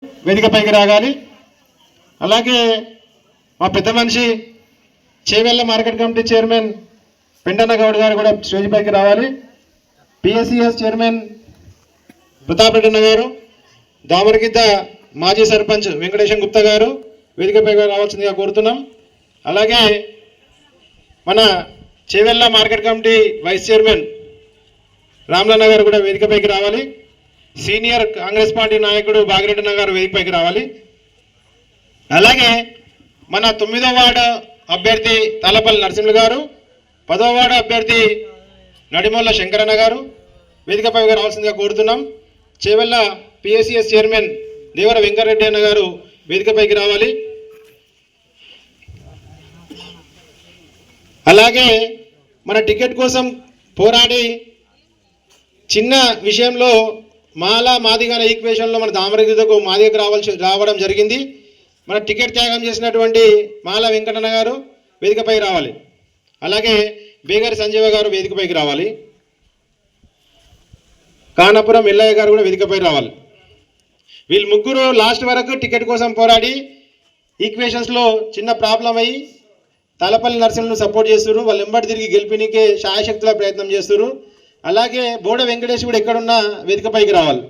వేదికపైకి రాగాలి. అలాగే మా పెద్ద మనిషి Chevella market committee chairman Pentanna Goud గారు కూడా స్టేజ్ పైకి రావాలి. పిఎస్సిఎస్ చైర్మన్ ప్రతాప్ రెడ్డి గారు, దామరగిద్ద మాజీ సర్పంచ్ వెంకటేశం గుప్తా గారు వేదికపైకి రావాల్సిందిగా కోరుతున్నాం. అలాగే మన Chevella market committee vice chairman Ramalanna గారు కూడా వేదికపైకి రావాలి. సీనియర్ కాంగ్రెస్ పార్టీ నాయకుడు బాగిరెడ్డి గారు వేదికపైకి రావాలి. అలాగే మన 9వ వార్డు అభ్యర్థి తాళపల్లి నరసింహులు గారు, 10వ వార్డు అభ్యర్థి నడిమొల్ల శంకరన్న గారు వేదికపైకి రావాల్సిందిగా కోరుతున్నాం. చేవెళ్ళ పిఎస్సిఎస్ చైర్మన్ దేవర వెంకటరెడ్డి అన్న గారు వేదికపైకి రావాలి. అలాగే మన టికెట్ కోసం పోరాడి చిన్న విషయంలో మాదిగ అనే ఈక్వేషన్లో మన దామరగిద్దకు మాదిగకు రావడం జరిగింది. మన టికెట్ త్యాగం చేసినటువంటి మాల వెంకటన్న గారు వేదికపై రావాలి. అలాగే బేగరి సంజీవ గారు వేదికపైకి రావాలి. కానపురం ఎల్లయ్య గారు కూడా వేదికపై రావాలి. వీళ్ళు ముగ్గురు లాస్ట్ వరకు టికెట్ కోసం పోరాడి ఈక్వేషన్స్లో చిన్న ప్రాబ్లం అయ్యి తాళపల్లి నరసింహను సపోర్ట్ చేస్తున్నారు. వాళ్ళు ఎంబడి తిరిగి గెలిపినికే శాయశక్తుల ప్రయత్నం చేస్తున్నారు. అలాగే బోడ వెంకటేష్ కూడా ఎక్కడున్నా వేదికపైకి రావాలి.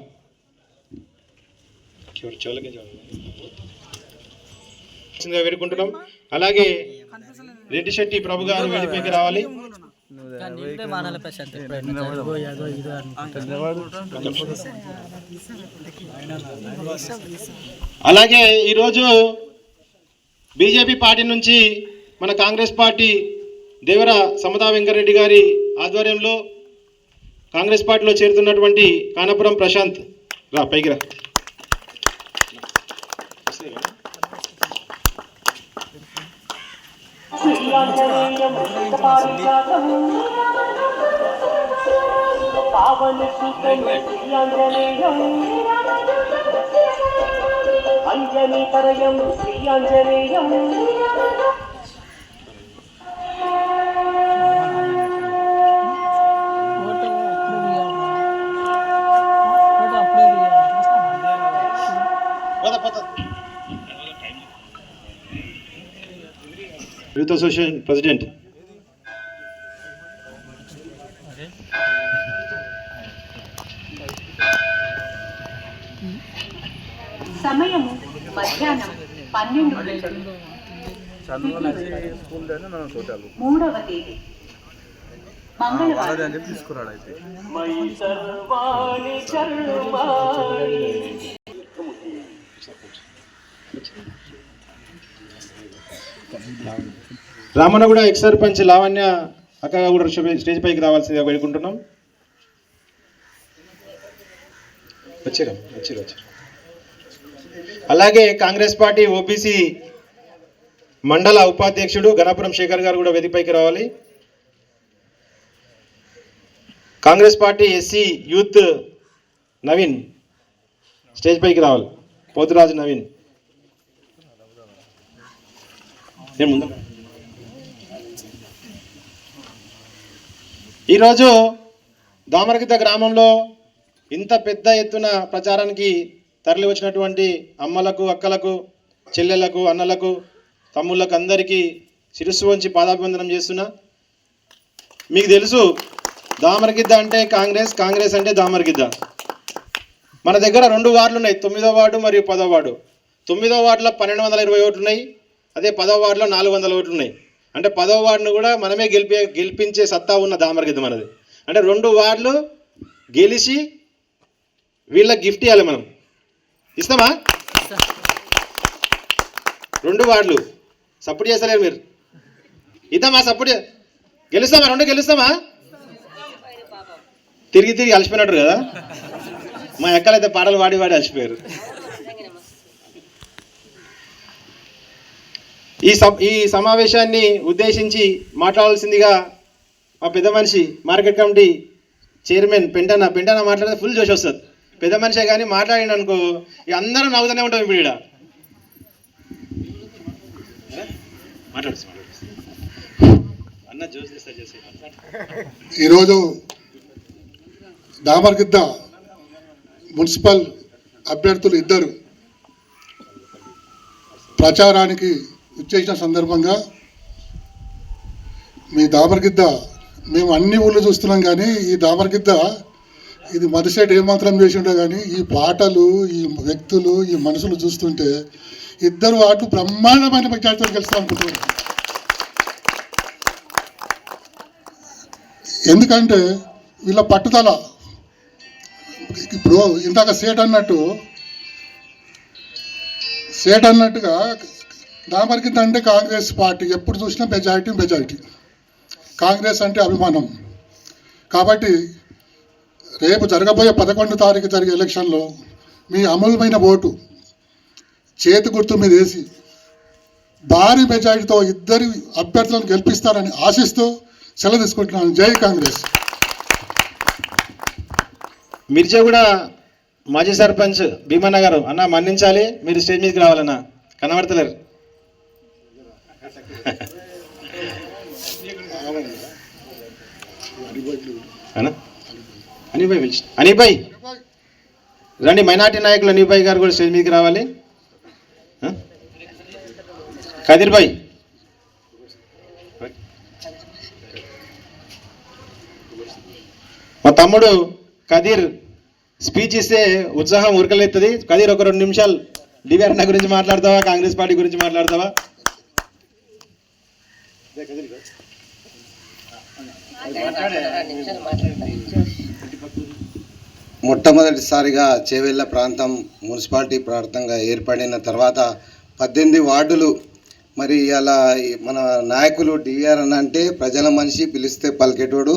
వేడుకుంటున్నాం. అలాగే రెడ్డి శెట్టి ప్రభు గారు వేదికపైకి రావాలి. అలాగే ఈరోజు బీజేపీ పార్టీ నుంచి మన కాంగ్రెస్ పార్టీ దేవర సమతా వెంకటరెడ్డి గారి ఆధ్వర్యంలో కాంగ్రెస్ పార్టీలో చేరుతున్నటువంటి కానపురం ప్రశాంత్ రా పైకి రా. యూత్ అసోసియేషన్ ప్రెసిడెంట్ సమయము మధ్యాహ్నం 12 3వ తేదీ మంగళవారం. రామన్న కూడా ఎక్స్ సర్పంచ్ లావణ్య అక్క కూడా స్టేజ్ పైకి రావాల్సిందిగా వేడుకుంటున్నాం. వచ్చారు. అలాగే కాంగ్రెస్ పార్టీ ఓబీసీ మండల ఉపాధ్యక్షుడు గణపురం శేఖర్ గారు కూడా వేదికపైకి రావాలి. Congress party SC youth Naveen stage పైకి రావాలి. పోతురాజు నవీన్ ఈరోజు దామరగిద్ద గ్రామంలో ఇంత పెద్ద ఎత్తున ప్రచారానికి తరలి వచ్చినటువంటి అమ్మలకు, అక్కలకు, చెల్లెళ్లకు, అన్నలకు, తమ్ముళ్ళకు అందరికీ శిరస్సు వంచి పాదాభివందనం చేస్తున్నా. మీకు తెలుసు దామరగిద్ద అంటే కాంగ్రెస్, కాంగ్రెస్ అంటే దామరగిద్ద. మన దగ్గర 2 వార్డులు ఉన్నాయి, 9వ వార్డు మరియు 10వ వార్డు. 9వ వార్డులో 1220 ఓట్లు ఉన్నాయి. అదే 10వ వార్డులో 400 ఓట్లు ఉన్నాయి. అంటే 10వ వార్డును కూడా మనమే గెలిపించే సత్తా ఉన్న దామరగిద్ద మనది. అంటే 2 వార్డులు గెలిచి వీళ్ళకి గిఫ్ట్ ఇవ్వాలి. మనం ఇస్తామా? 2 వార్డులు సపోర్ట్ చేస్తలేరు మీరు. ఇద్దామా సపోర్ట్? గెలుస్తామా? 2 గెలుస్తామా? తిరిగి అలసిపోయినట్టు కదా. మా ఎక్కలైతే పాటలు పాడి అలసిపోయారు. ఈ సమావేశాన్ని ఉద్దేశించి మాట్లాడాల్సిందిగా మా పెద్ద మనిషి మార్కెట్ కమిటీ చైర్మన్ పెంటన్న మాట్లాడితే ఫుల్ జోష్ వస్తుంది. పెద్ద మనిషే కానీ మాట్లాడిన అనుకో ఇక అందరూ నవ్వుతూనే ఉంటాం. ఇప్పుడు ఇక్కడ అన్న జోష్ ఈరోజు దామరగిద్ద మున్సిపల్ అభ్యర్థులు 2 ప్రచారానికి ఇచ్చేసిన సందర్భంగా మీ దాబర్గిద్ద మేము అన్ని ఊళ్ళు చూస్తున్నాం, కానీ ఈ దాబర్గిద్ద ఇది మరిసేట ఏమాత్రం చేసి ఉండే, కానీ ఈ పాటలు, ఈ వ్యక్తులు, ఈ మనుషులు చూస్తుంటే ఇద్దరు వాటి బ్రహ్మాండమైన మెజార్టీతో గెలుస్తాం అనుకుంటున్నాను. ఎందుకంటే వీళ్ళ పట్టుదల, ఇప్పుడు ఇందాక సేట్ అన్నట్టుగా దామర్కింద అంటే కాంగ్రెస్ పార్టీ ఎప్పుడు చూసినా మెజారిటీ కాంగ్రెస్ అంటే అభిమానం. కాబట్టి రేపు జరగబోయే 11వ తారీఖు జరిగే ఎలక్షన్లో మీ అమూల్యమైన ఓటు చేతి గుర్తు మీద వేసి భారీ మెజారిటీతో ఇద్దరి అభ్యర్థులను గెలిపిస్తారని ఆశిస్తూ సెలవు తీసుకుంటున్నాను. జై కాంగ్రెస్. మిర్జాగూడ మాజీ సర్పంచ్ భీమన్న గారు, అన్న మన్నించాలి, మీరు స్టేజ్ మీదకి రావాలన్నా, కనబడతలేరు. అనిభాయ్ రండి, మైనార్టీ నాయకులు అనిభాయ్ గారు కూడా స్టేజ్ మీదకి రావాలి. కదీర్ భాయ్, మా తమ్ముడు కదీర్ స్పీచ్ ఇస్తే ఉత్సాహం ఉరకలెత్తది. కదీర్ ఒక 2 నిమిషాలు డివిఆర్ అన్న గురించి మాట్లాడతావా, కాంగ్రెస్ పార్టీ గురించి మాట్లాడతావా? మొట్టమొదటిసారిగా చేవెళ్ళ ప్రాంతం మున్సిపాలిటీ ప్రాంతంగా ఏర్పడిన తర్వాత 18 వార్డులు. మరి అలా మన నాయకులు డివిఆర్ అన్న అంటే ప్రజల మనిషి, పిలిస్తే పలికేటోడు,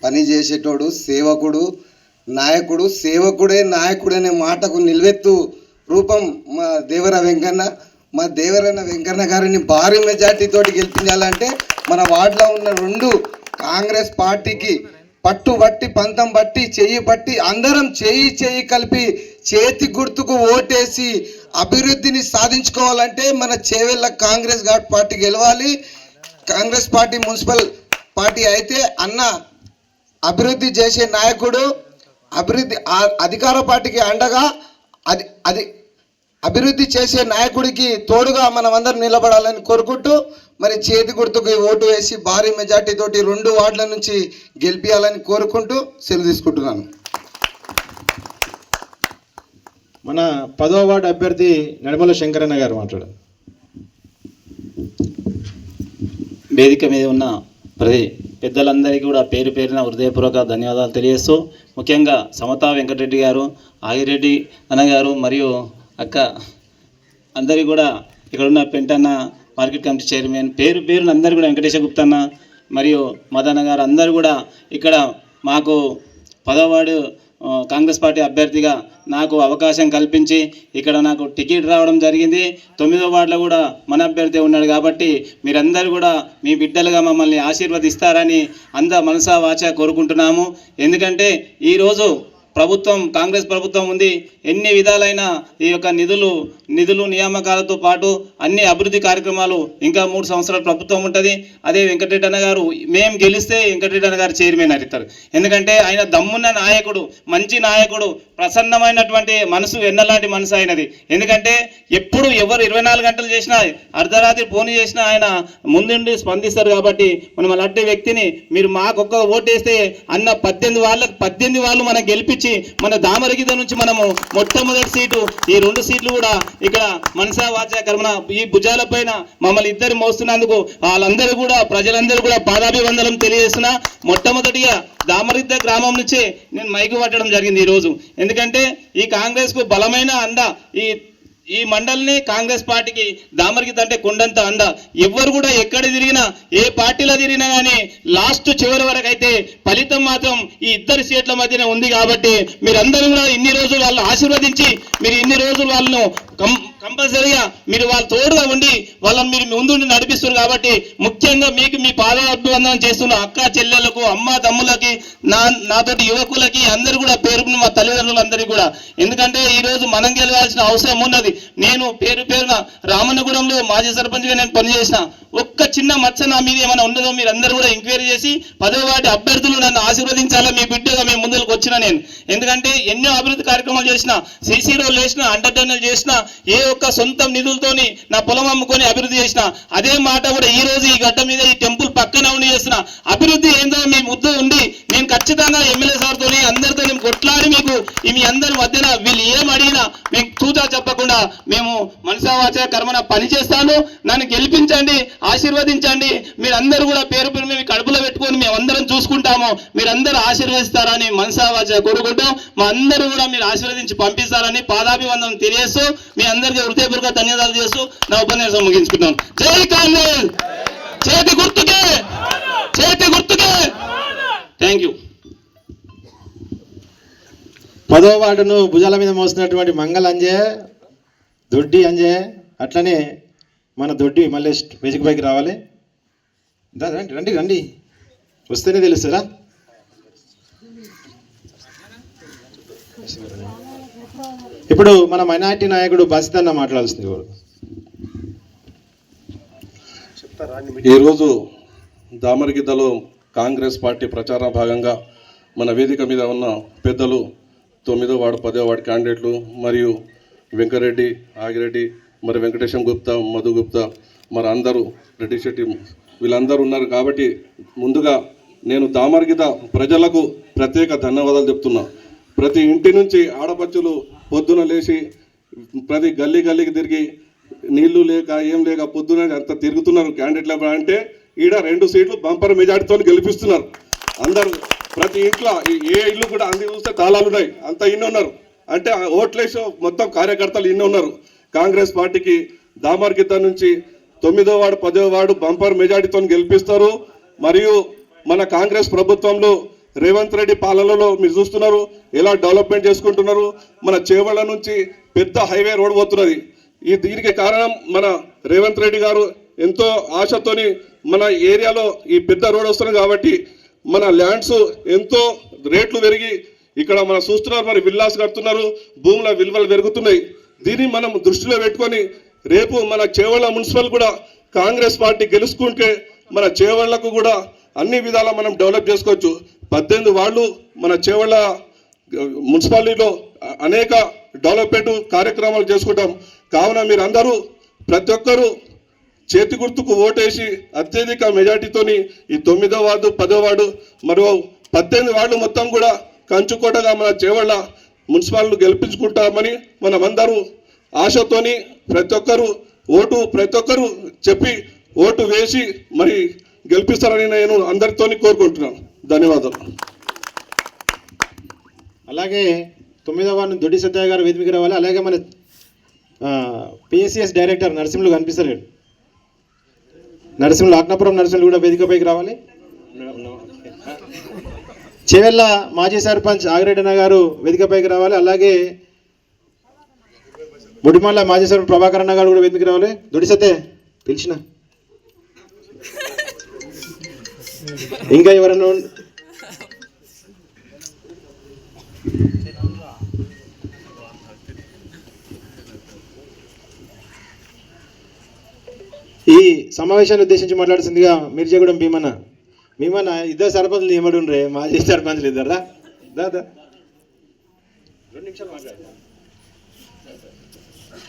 పని చేసేటోడు, సేవకుడు, నాయకుడు. సేవకుడే నాయకుడు అనే మాటకు నిలువెత్తు రూపం మా దేవర వెంకన్న. మా దేవరన్న వెంకన్న గారిని భారీ మెజార్టీతోటి గెలిపించాలంటే మన వార్డులో ఉన్న 2 కాంగ్రెస్ పార్టీకి పట్టుబట్టి, పంతం బట్టి, చెయ్యి బట్టి అందరం చెయ్యి కలిపి చేతి గుర్తుకు ఓటేసి అభివృద్ధిని సాధించుకోవాలంటే మన చేవెళ్ళ కాంగ్రెస్ పార్టీ గెలవాలి. కాంగ్రెస్ పార్టీ మున్సిపల్ పార్టీ అయితే అన్న అభివృద్ధి చేసే నాయకుడు, అభివృద్ధి అధికార పార్టీకి అండగా అది అభివృద్ధి చేసే నాయకుడికి తోడుగా మనం అందరం నిలబడాలని కోరుకుంటూ మరి చేతి గుర్తుకు ఓటు వేసి భారీ మెజార్టీ తోటి 2 వార్డుల నుంచి గెలిపించాలని కోరుకుంటూ సెలవు తీసుకుంటున్నాను. మన 10వ వార్డు అభ్యర్థి నడిమల శంకరన్న గారు మాట్లాడారు. వేదిక మీద ఉన్న ప్రతి పెద్దలందరికీ కూడా పేరు పేరున హృదయపూర్వక ధన్యవాదాలు తెలియజేస్తూ, ముఖ్యంగా సమతా వెంకటరెడ్డి గారు, ఆగిరెడ్డి అన్నగారు మరియు అక్క అందరికీ కూడా, ఇక్కడున్న పెంటన్న మార్కెట్ కమిటీ చైర్మన్, పేరున అందరూ కూడా, వెంకటేశ్వర గుప్తన్న మరియు మదన్న గారు అందరూ కూడా ఇక్కడ మాకు 10వ వార్డు కాంగ్రెస్ పార్టీ అభ్యర్థిగా నాకు అవకాశం కల్పించి ఇక్కడ నాకు టికెట్ రావడం జరిగింది. 9వ వార్డులో కూడా మన అభ్యర్థి ఉన్నాడు కాబట్టి మీరందరూ కూడా మీ బిడ్డలుగా మమ్మల్ని ఆశీర్వదిస్తారని మనసా వాచా కోరుకుంటున్నాము. ఎందుకంటే ఈరోజు ప్రభుత్వం, కాంగ్రెస్ ప్రభుత్వం ఉంది, ఎన్ని విధాలైన ఈ యొక్క నిధులు నియామకాలతో పాటు అన్ని అభివృద్ధి కార్యక్రమాలు ఇంకా 3 సంవత్సరాల ప్రభుత్వం ఉంటుంది. అదే వెంకటరెడ్డి అన్న గారు, మేము గెలిస్తే వెంకటరెడ్డి అన్న గారు చైర్మన్ అవుతారు. ఎందుకంటే ఆయన దమ్మున్న నాయకుడు, మంచి నాయకుడు, ప్రసన్నమైనటువంటి మనసు, ఎన్నలాంటి మనసు ఆయనది. ఎందుకంటే ఎప్పుడు ఎవరు 24 గంటలు చేసినా, అర్ధరాత్రి ఫోన్ చేసినా ఆయన ముందుండి స్పందిస్తారు. కాబట్టి మనం అలాంటి వ్యక్తిని మీరు మాకొక్క ఓటేస్తే అన్న 18 వాళ్ళు మనం గెలిపించి మన దామరగిద నుంచి మనము మొట్టమొదటి సీటు, ఈ 2 సీట్లు కూడా ఇక్కడ మనసా వాచా కర్మన ఈ భుజాల పైన మమ్మల్ని ఇద్దరు మోస్తున్నందుకు వాళ్ళందరూ కూడా, ప్రజలందరూ కూడా పాదాభివందనం తెలియజేస్తున్నా. మొట్టమొదటిగా దామరగిద్ద గ్రామం నుంచే నేను మైకు పట్టడం జరిగింది ఈరోజు. ఎందుకంటే ఈ కాంగ్రెస్కు బలమైన అండ, ఈ మండలిని కాంగ్రెస్ పార్టీకి దామరగిద్ద అంటే కొండంత అండ. ఎవ్వరు కూడా ఎక్కడ తిరిగినా, ఏ పార్టీలో తిరిగినా కానీ లాస్ట్ చివరి వరకు అయితే ఫలితం మాత్రం ఈ 2 సీట్ల మధ్యనే ఉంది. కాబట్టి మీరందరూ కూడా ఇన్ని రోజులు వాళ్ళు ఆశీర్వదించి, మీరు ఇన్ని రోజులు వాళ్ళను కంపల్సరీగా మీరు వాళ్ళ తోడుగా ఉండి వాళ్ళని మీరు ముందుండి నడిపిస్తున్నారు. కాబట్టి ముఖ్యంగా మీకు మీ పాదాభివందనం చేస్తున్న అక్క చెల్లెలకు, అమ్మ తమ్ములకి, నాతోటి యువకులకి అందరూ కూడా పేరు మా తల్లిదండ్రులందరికీ కూడా. ఎందుకంటే ఈరోజు మనం గెలవాల్సిన అవసరం ఉన్నది. నేను పేరున రామన్నగూడెంలో మాజీ సర్పంచ్గా నేను పనిచేసిన. ఒక్క చిన్న మచ్చ నా మీద ఏమైనా ఉన్నదో మీరు అందరూ కూడా ఎంక్వైరీ చేసి 10వ వార్డు అభ్యర్థులు నన్ను ఆశీర్వదించాలా, మీ బిడ్డగా మేము ముందుకు వచ్చిన నేను. ఎందుకంటే ఎన్నో అభివృద్ధి కార్యక్రమాలు చేసిన, సీసీ రోడ్లు చేసిన, అండర్టనల్ చేసిన, ఏ యొక్క సొంత నిధులతోని నా పొలం అమ్ముకొని అభివృద్ధి చేసిన అదే మాట కూడా ఈ రోజు ఈ గడ్డ మీద ఈ టెంపుల్ పక్కన ఉండి చేసిన అభివృద్ధి ఏందో మీ ముద్దు ఉండి నేను ఖచ్చితంగా ఎమ్మెల్యే సార్తో అందరితో కొట్లాడి మీకు మీ అందరి మధ్యన వీళ్ళు ఏం అడిగినా మేము తూచా చెప్పకుండా మేము మనసావాచ కర్మన పని చేస్తాను. నన్ను గెలిపించండి, ఆశీర్వదించండి. మీరందరూ కూడా పేరు పేరు మేము కడుపులో పెట్టుకొని మేమందరం చూసుకుంటాము. మీరందరూ ఆశీర్వదిస్తారని మనసావాచ కోరుకుంటాం. మా అందరూ కూడా మీరు ఆశీర్వదించి పంపిస్తారని పాదాభివందనం తెలియజేస్తూ మీ అందరికీ హృదయపూర్వక ధన్యవాదాలు చేస్తూ నా ఉపన్యాసం ముగించుకుంటాం. జై కాంగ్రెస్, చేతి గుర్తుకే, చేతి గుర్తుకే. Thank you. 10వ వార్డును భుజాల మీద మోస్తున్నటువంటి మంగళ అంజయ్, దొడ్డి అంజయ్, అట్లనే మన దొడ్డి మళ్ళీ వేదిక పైకి రావాలి. రండి రండి రండి, వస్తేనే తెలుస్తుందా. ఇప్పుడు మన మైనార్టీ నాయకుడు బాసితన్న మాట్లాడాల్సింది. ఈరోజు దామరగిద్దలో కాంగ్రెస్ పార్టీ ప్రచార భాగంగా మన వేదిక మీద ఉన్న పెద్దలు 9వ వార్డు 10వ వార్డు క్యాండిడేట్లు మరియు వెంకరెడ్డి, ఆగిరెడ్డి, మరి వెంకటేశం గుప్తా, మధు గుప్తా, మరి అందరూ రెడ్డి శెట్టి వీళ్ళందరూ ఉన్నారు. కాబట్టి ముందుగా నేను దామరగిద్ద ప్రజలకు ప్రత్యేక ధన్యవాదాలు చెప్తున్నా. ప్రతి ఇంటి నుంచి ఆడపడుచులు పొద్దున లేచి ప్రతి గల్లీ గల్లీకి తిరిగి నీళ్లు లేక ఏం లేక పొద్దున అంత తిరుగుతున్నారు క్యాండిడేట్ల అంటే ఈడ 2 సీట్లు బంపర్ మెజార్టీతో గెలిపిస్తున్నారు. అందరూ ప్రతి ఇంట్లో ఏ ఇల్లు కూడా అంది చూస్తే తాళాలు ఉన్నాయి, అంత ఇన్ని ఉన్నారు. అంటే ఓట్లేసో మొత్తం కార్యకర్తలు ఇన్ని ఉన్నారు. కాంగ్రెస్ పార్టీకి దామరగిద్ద నుంచి 9వ వార్డు 10వ వార్డు బంపర్ మెజార్టీతో గెలిపిస్తారు. మరియు మన కాంగ్రెస్ ప్రభుత్వంలో రేవంత్ రెడ్డి పాలనలో మీరు చూస్తున్నారు ఎలా డెవలప్మెంట్ చేసుకుంటున్నారు. మన చేవళ్ళ నుంచి పెద్ద హైవే రోడ్ పోతున్నది. దీనికి కారణం మన రేవంత్ రెడ్డి గారు ఎంతో ఆశతోని మన ఏరియాలో ఈ పెద్ద రోడ్ వస్తున్నది. కాబట్టి మన ల్యాండ్స్ ఎంతో రేట్లు పెరిగి ఇక్కడ మనం చూస్తున్నారు, మరి విల్లాస్ కడుతున్నారు, భూముల విలువలు పెరుగుతున్నాయి. దీన్ని మనం దృష్టిలో పెట్టుకొని రేపు మన చేవళ్ళ మున్సిపల్ కూడా కాంగ్రెస్ పార్టీ గెలుచుకుంటే మన చేవళ్లకు కూడా అన్ని విధాల మనం డెవలప్ చేసుకోవచ్చు. 18 వార్డులు మన చేవళ్ళ మున్సిపాలిటీలో అనేక డెవలప్మెంట్ కార్యక్రమాలు చేసుకుంటాం. కావున మీరందరూ ప్రతి ఒక్కరూ చేతి గుర్తుకు ఓటేసి అత్యధిక మెజార్టీతోని ఈ 9వ వార్డు 10వ వార్డు మరో 18 వార్డులు మొత్తం కూడా కంచుకోటగా మన చేవళ్ళ మున్సిపాలిటీ గెలిపించుకుంటామని మనమందరూ ఆశతోని ప్రతి ఒక్కరు చెప్పి ఓటు వేసి మరి గెలిపిస్తారని నేను అందరితోని కోరుకుంటున్నాను. ధన్యవాదాలు. అలాగే 9వ వార్డు దొడ్డి సత్యయ్య గారు వేదికకి రావాలి. అలాగే మన పిఎస్సిఎస్ డైరెక్టర్ నరసింహులు కనిపిస్తలేడు. నరసింహులు, ఆజ్ఞాపురం నరసింహులు కూడా వేదికపైకి రావాలి. చేవెళ్ళ మాజీ సర్పంచ్ ఆగిరెడ్డి గారు వేదికపైకి రావాలి. అలాగే బుడిమల్ల మాజీ సర్పంచ్ ప్రభాకర్ అన్న గారు కూడా వేదికకి రావాలి. దొడ్డి సత్య పిలిచిన ఇంకా ఎవరన్నా ఈ సమావేశాన్ని ఉద్దేశించి మాట్లాడుతుందిగా మిర్జాగూడెం భీమన్న. ఇద్దరు సర్పంచులు ఏమడుండ్రే, మాజీ సర్పంచులు ఇద్దరా. దాదా 2 నిమిషాలు మాట్లాడారు.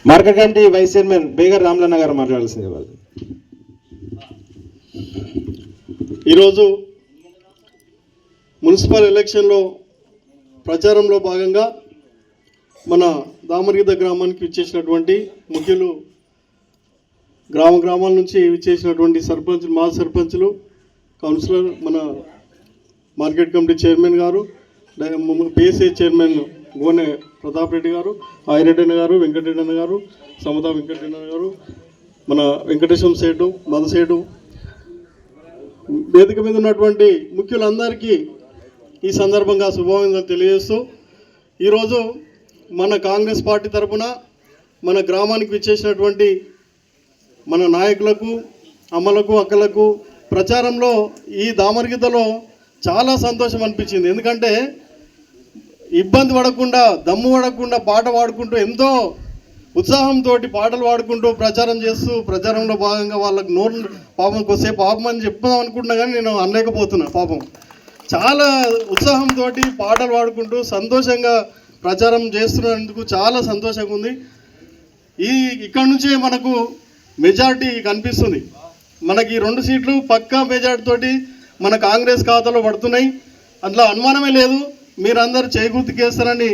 మార్కెట్ కమిటీ వైస్ చైర్మన్ బేగర్ రామలన్న గారు మాట్లాడాల్సింది. వాళ్ళు ఈరోజు మున్సిపల్ ఎలక్షన్లో ప్రచారంలో భాగంగా మన దామరగిద్ద గ్రామానికి విచ్చేసినటువంటి ముఖ్యులు, గ్రామాల నుంచి విచ్చేసినటువంటి సర్పంచులు, మాజీ సర్పంచులు, కౌన్సిలర్, మన మార్కెట్ కమిటీ చైర్మన్ గారు, పిఎస్ఏ చైర్మన్ గోనె ప్రతాప్ రెడ్డి గారు, ఆయిరెడ్డి గారు, వెంకటరెడ్డి గారు, సమతా వెంకటరెడ్డి గారు, మన వెంకటేశం సేటు, మధుసేటు, వేదిక మీద ఉన్నటువంటి ముఖ్యులందరికీ ఈ సందర్భంగా శుభాభినందనలు తెలియజేస్తూ ఈరోజు మన కాంగ్రెస్ పార్టీ తరఫున మన గ్రామానికి విచ్చేసినటువంటి మన నాయకులకు, అమ్మలకు, అక్కలకు ప్రచారంలో ఈ దామరగిద్దలో చాలా సంతోషం అనిపించింది. ఎందుకంటే ఇబ్బంది పడకుండా, దమ్ము పడకుండా పాట పాడుకుంటూ ఎంతో ఉత్సాహంతో పాటలు పాడుకుంటూ ప్రచారం చేస్తూ ప్రచారంలో భాగంగా వాళ్ళకు నోరు పాపం కొద్దిసేపు పాపం అని చెప్దాం అనుకుంటున్నా కానీ నేను అనలేకపోతున్నా. పాపం చాలా ఉత్సాహంతో పాటలు పాడుకుంటూ సంతోషంగా ప్రచారం చేస్తున్నందుకు చాలా సంతోషంగా ఉంది. ఇక్కడ నుంచే మనకు మెజారిటీ కనిపిస్తుంది. మనకి 2 సీట్లు పక్కా మెజారిటీ తోటి మన కాంగ్రెస్ ఖాతాలో పడుతున్నాయి. అందులో అనుమానమే లేదు. మీరందరూ చేకూర్తికేస్తారని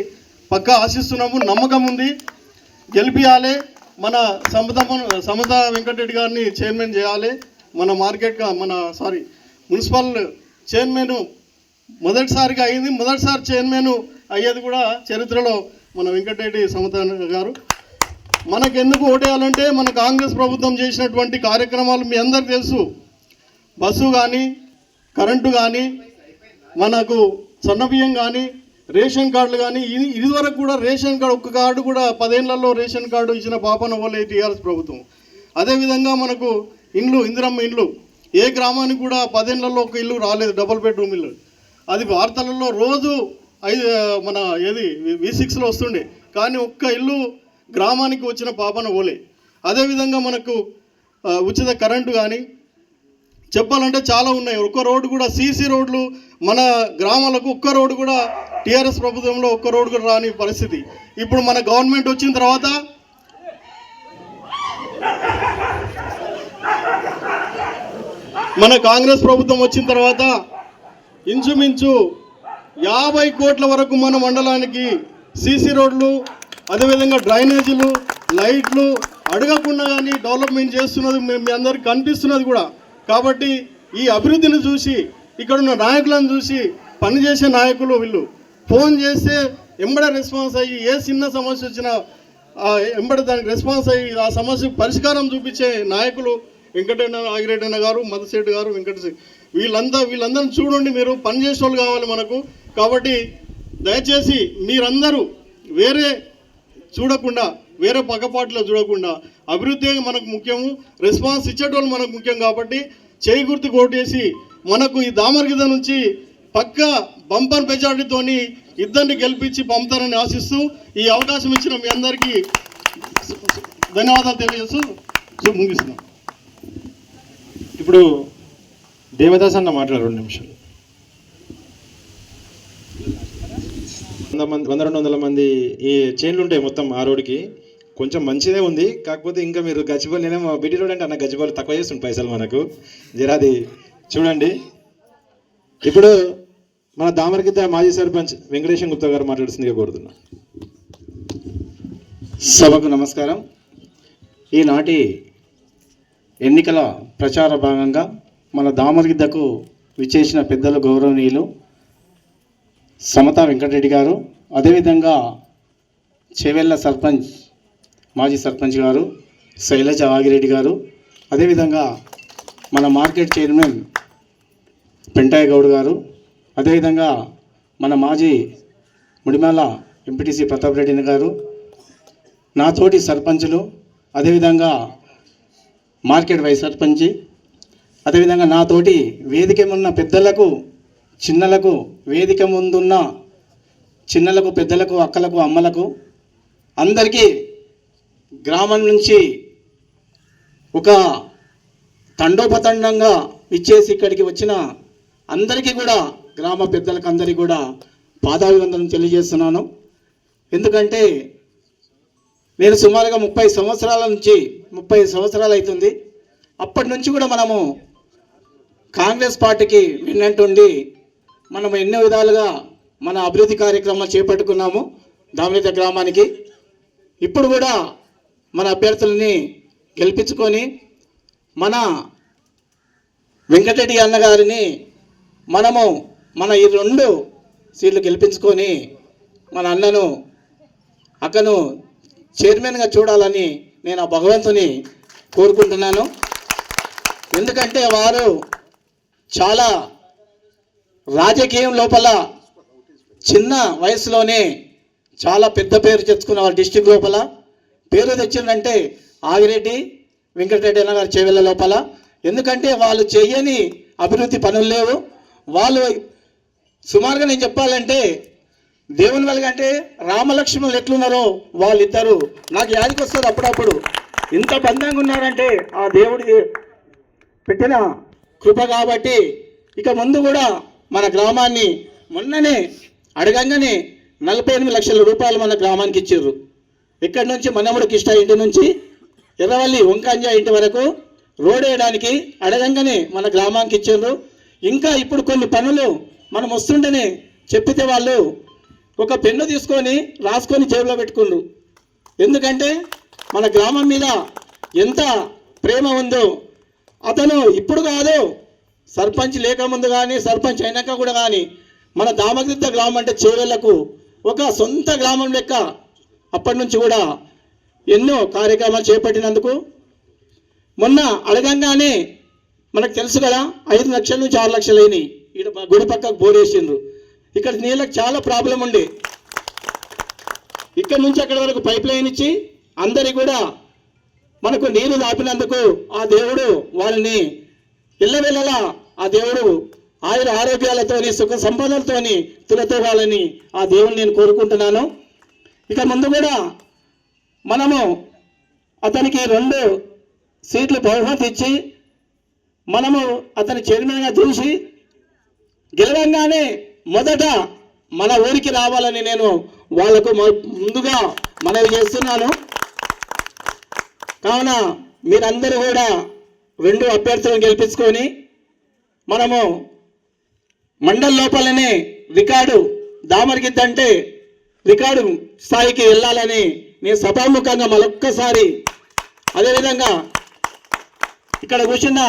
పక్కా ఆశిస్తున్నాము. నమ్మకం ఉంది. గెలిపియాలి. మన సమత వెంకటరెడ్డి గారిని చైర్మన్ చేయాలి. మన మున్సిపల్ చైర్మన్ మొదటిసారిగా అయింది. మొదటిసారి చైర్మన్ అయ్యేది కూడా చరిత్రలో మన వెంకటరెడ్డి సమత గారు. మనకెందుకు ఓటేయాలంటే మన కాంగ్రెస్ ప్రభుత్వం చేసినటువంటి కార్యక్రమాలు మీ అందరికీ తెలుసు. బస్సు కానీ, కరెంటు కానీ, మనకు సన్నబియ్యం కానీ, రేషన్ కార్డులు కానీ, ఇదివరకు కూడా రేషన్ కార్డు ఒక్క కార్డు కూడా 10 ఏళ్లలో రేషన్ కార్డు ఇచ్చిన పాపన వాళ్ళే టీఆర్ఎస్ ప్రభుత్వం. అదేవిధంగా మనకు ఇండ్లు, ఇందిరమ్మ ఇండ్లు ఏ గ్రామానికి కూడా 10 ఏళ్లలో ఒక ఇల్లు రాలేదు, డబుల్ బెడ్రూమ్ ఇల్లు. అది వార్తలలో రోజు మన V6లో వస్తుండే, కానీ ఒక్క ఇల్లు గ్రామానికి వచ్చిన పాపన ఓలే. అదేవిధంగా మనకు ఉచిత కరెంటు కానీ చెప్పాలంటే చాలా ఉన్నాయి. ఒక్క రోడ్డు కూడా సీసీ రోడ్లు మన గ్రామాలకు ఒక్క రోడ్డు కూడా టీఆర్ఎస్ ప్రభుత్వంలో ఒక్క రోడ్డు కూడా రాని పరిస్థితి. ఇప్పుడు మన గవర్నమెంట్ వచ్చిన తర్వాత మన కాంగ్రెస్ ప్రభుత్వం వచ్చిన తర్వాత ఇంచుమించు 50 కోట్ల వరకు మన మండలానికి సీసీ రోడ్లు, అదేవిధంగా డ్రైనేజీలు, లైట్లు అడగకుండా కానీ డెవలప్మెంట్ చేస్తున్నది మీ అందరికి కనిపిస్తున్నది కూడా. కాబట్టి ఈ అభివృద్ధిని చూసి, ఇక్కడున్న నాయకులను చూసి, పనిచేసే నాయకులు వీళ్ళు ఫోన్ చేస్తే ఎంబడే రెస్పాన్స్ అయ్యి, ఏ చిన్న సమస్య వచ్చినా ఎంబడే దానికి రెస్పాన్స్ అయ్యి ఆ సమస్యకు పరిష్కారం చూపించే నాయకులు వెంకటన్న ఆగిరెడ్డి గారు, మధుశెట్టి గారు, వీళ్ళందరిని చూడండి. మీరు పనిచేసే వాళ్ళు కావాలి మనకు. కాబట్టి దయచేసి మీరందరూ వేరే చూడకుండా, వేరే పక్కపాటిలో చూడకుండా, అభివృద్ధి మనకు ముఖ్యము, రెస్పాన్స్ ఇచ్చేటోళ్ళు మనకు ముఖ్యం. కాబట్టి చేయి గుర్తు కోటేసి మనకు ఈ దామరగిద నుంచి పక్క బంపర్ మెజార్టీతోని ఇద్దరిని గెలిపించి పంపుతారని ఆశిస్తూ ఈ అవకాశం ఇచ్చిన మీ అందరికీ ధన్యవాదాలు తెలియజేస్తూ ముగిస్తున్నాం. ఇప్పుడు దేవదాస్ అన్న మాట్లాడు 2 నిమిషాలు. 100-200 మంది ఈ చైన్లు ఉంటాయి మొత్తం ఆ రోడ్డుకి. కొంచెం మంచిదే ఉంది, కాకపోతే ఇంకా మీరు గచ్చిబౌలి, నేనేమో బిడి రోడ్ అంటే అన్న గచ్చిబౌలి తక్కువ చేస్తుంది పైసలు మనకు, జరాది చూడండి. ఇప్పుడు మన దామరగిద్ద మాజీ సర్పంచ్ వెంకటేశం గుప్తా గారు మాట్లాడుతుందిగా కోరుతున్నా. సభకు నమస్కారం. ఈనాటి ఎన్నికల ప్రచార భాగంగా మన దామరగిద్దకు విచ్చేసిన పెద్దలు గౌరవనీయులు సమతా వెంకటరెడ్డి గారు, అదేవిధంగా చేవెళ్ళ సర్పంచ్ మాజీ సర్పంచ్ గారు శైలజ ఆగిరెడ్డి గారు, అదేవిధంగా మన మార్కెట్ చైర్మన్ పెంటయ్య గౌడ్ గారు, అదేవిధంగా మన మాజీ ముడిమాల ఎంపీటీసీ ప్రతాప్ రెడ్డి గారు, నా తోటి సర్పంచులు, అదేవిధంగా మార్కెట్ వైస్ సర్పంచి, అదేవిధంగా నా తోటి వేదిక ఉన్న పెద్దలకు, చిన్నలకు, వేదిక ముందున్న చిన్నలకు, పెద్దలకు, అక్కలకు, అమ్మలకు అందరికీ గ్రామం నుంచి ఒక తండోపతండంగా ఇచ్చేసి ఇక్కడికి వచ్చిన అందరికీ కూడా, గ్రామ పెద్దలకు అందరికీ కూడా పాదాభివందనం తెలియజేస్తున్నాను. ఎందుకంటే నేను సుమారుగా 30 సంవత్సరాలు అవుతుంది. అప్పటి నుంచి కూడా మనము కాంగ్రెస్ పార్టీకి విన్నట్టుండి మనం ఎన్నో విధాలుగా మన అభివృద్ధి కార్యక్రమాలు చేపట్టుకున్నాము దామరగిద్ద గ్రామానికి. ఇప్పుడు కూడా మన అభ్యర్థులని గెలిపించుకొని మన వెంకటరెడ్డి అన్నగారిని మనము మన ఈ 2 సీట్లు గెలిపించుకొని మన అన్నను అక్కను చైర్మన్గా చూడాలని నేను ఆ భగవంతుని కోరుకుంటున్నాను. ఎందుకంటే వారు చాలా రాజకీయం లోపల చిన్న వయసులోనే చాలా పెద్ద పేరు తెచ్చుకున్న వారు డిస్టిక్ లోపల పేరు తెచ్చిందంటే ఆగిరెడ్డి వెంకటరెడ్డి అన్న గారు చేవెళ్ళ లోపల. ఎందుకంటే వాళ్ళు చేయని అభివృద్ధి పనులు లేవు. వాళ్ళు సుమారుగా నేను చెప్పాలంటే దేవుని వెలుగంటే రామలక్ష్మణులు ఎట్లున్నారో వాళ్ళిద్దరూ నాకు యాదికి వస్తుంది అప్పుడప్పుడు. ఇంత బంధంగా ఉన్నారంటే ఆ దేవుడికి పెట్టిన కృప. కాబట్టి ఇక ముందు కూడా మన గ్రామాన్ని మొన్ననే అడగంగానే 48 లక్షల రూపాయలు మన గ్రామానికి ఇచ్చారు. ఇక్కడి నుంచి మనముడు కిష్ట ఇంటి నుంచి ఎర్రవల్లి వంకాంజ ఇంటి వరకు రోడ్ వేయడానికి అడగంగానే మన గ్రామానికి ఇచ్చారు. ఇంకా ఇప్పుడు కొన్ని పనులు మనం వస్తుంటేనే చెప్పితే వాళ్ళు ఒక పెన్ను తీసుకొని రాసుకొని జేబులో పెట్టుకుండ్రు. ఎందుకంటే మన గ్రామం మీద ఎంత ప్రేమ ఉందో. అతను ఇప్పుడు కాదు, సర్పంచ్ లేకముందు కానీ సర్పంచ్ అయినాక కూడా కానీ మన దామగిద్ద గ్రామం అంటే చేవెళ్లకు ఒక సొంత గ్రామం లెక్క అప్పటి నుంచి కూడా ఎన్నో కార్యక్రమాలు చేపట్టినందుకు మొన్న అడగంగానే మనకు తెలుసు కదా 5 లక్షల నుంచి 6 లక్షలు అయినాయి. ఇక్కడ గుడి పక్కకు బోరేసిండ్రు. ఇక్కడ నీళ్ళకి చాలా ప్రాబ్లం ఉండే. ఇక్కడ నుంచి అక్కడి వరకు పైప్ లైన్ ఇచ్చి అందరికి కూడా మనకు నీరు దాపినందుకు ఆ దేవుడు వాళ్ళని ఇళ్ళవెళ్ళలా ఆ దేవుడు ఆరోగ్యాలతోని సుఖ సంపదలతోని తులతోవాలని ఆ దేవుని నేను కోరుకుంటున్నాను. ఇక ముందు కూడా మనము అతనికి 2 సీట్లు బహుమతి ఇచ్చి మనము అతని చైర్మన్గా చూసి గెలవంగానే మొదట మన ఊరికి రావాలని నేను వాళ్లకు ముందుగా మనవి చేస్తున్నాను. కావున మీరందరూ కూడా 2 అభ్యర్థులను గెలిపించుకొని మనము మండల లోపలనే రికార్డు దామరగిద్ద అంటే రికార్డు స్థాయికి వెళ్ళాలని నేను సభాముఖంగా మరొక్కసారి, అదేవిధంగా ఇక్కడ కూర్చున్న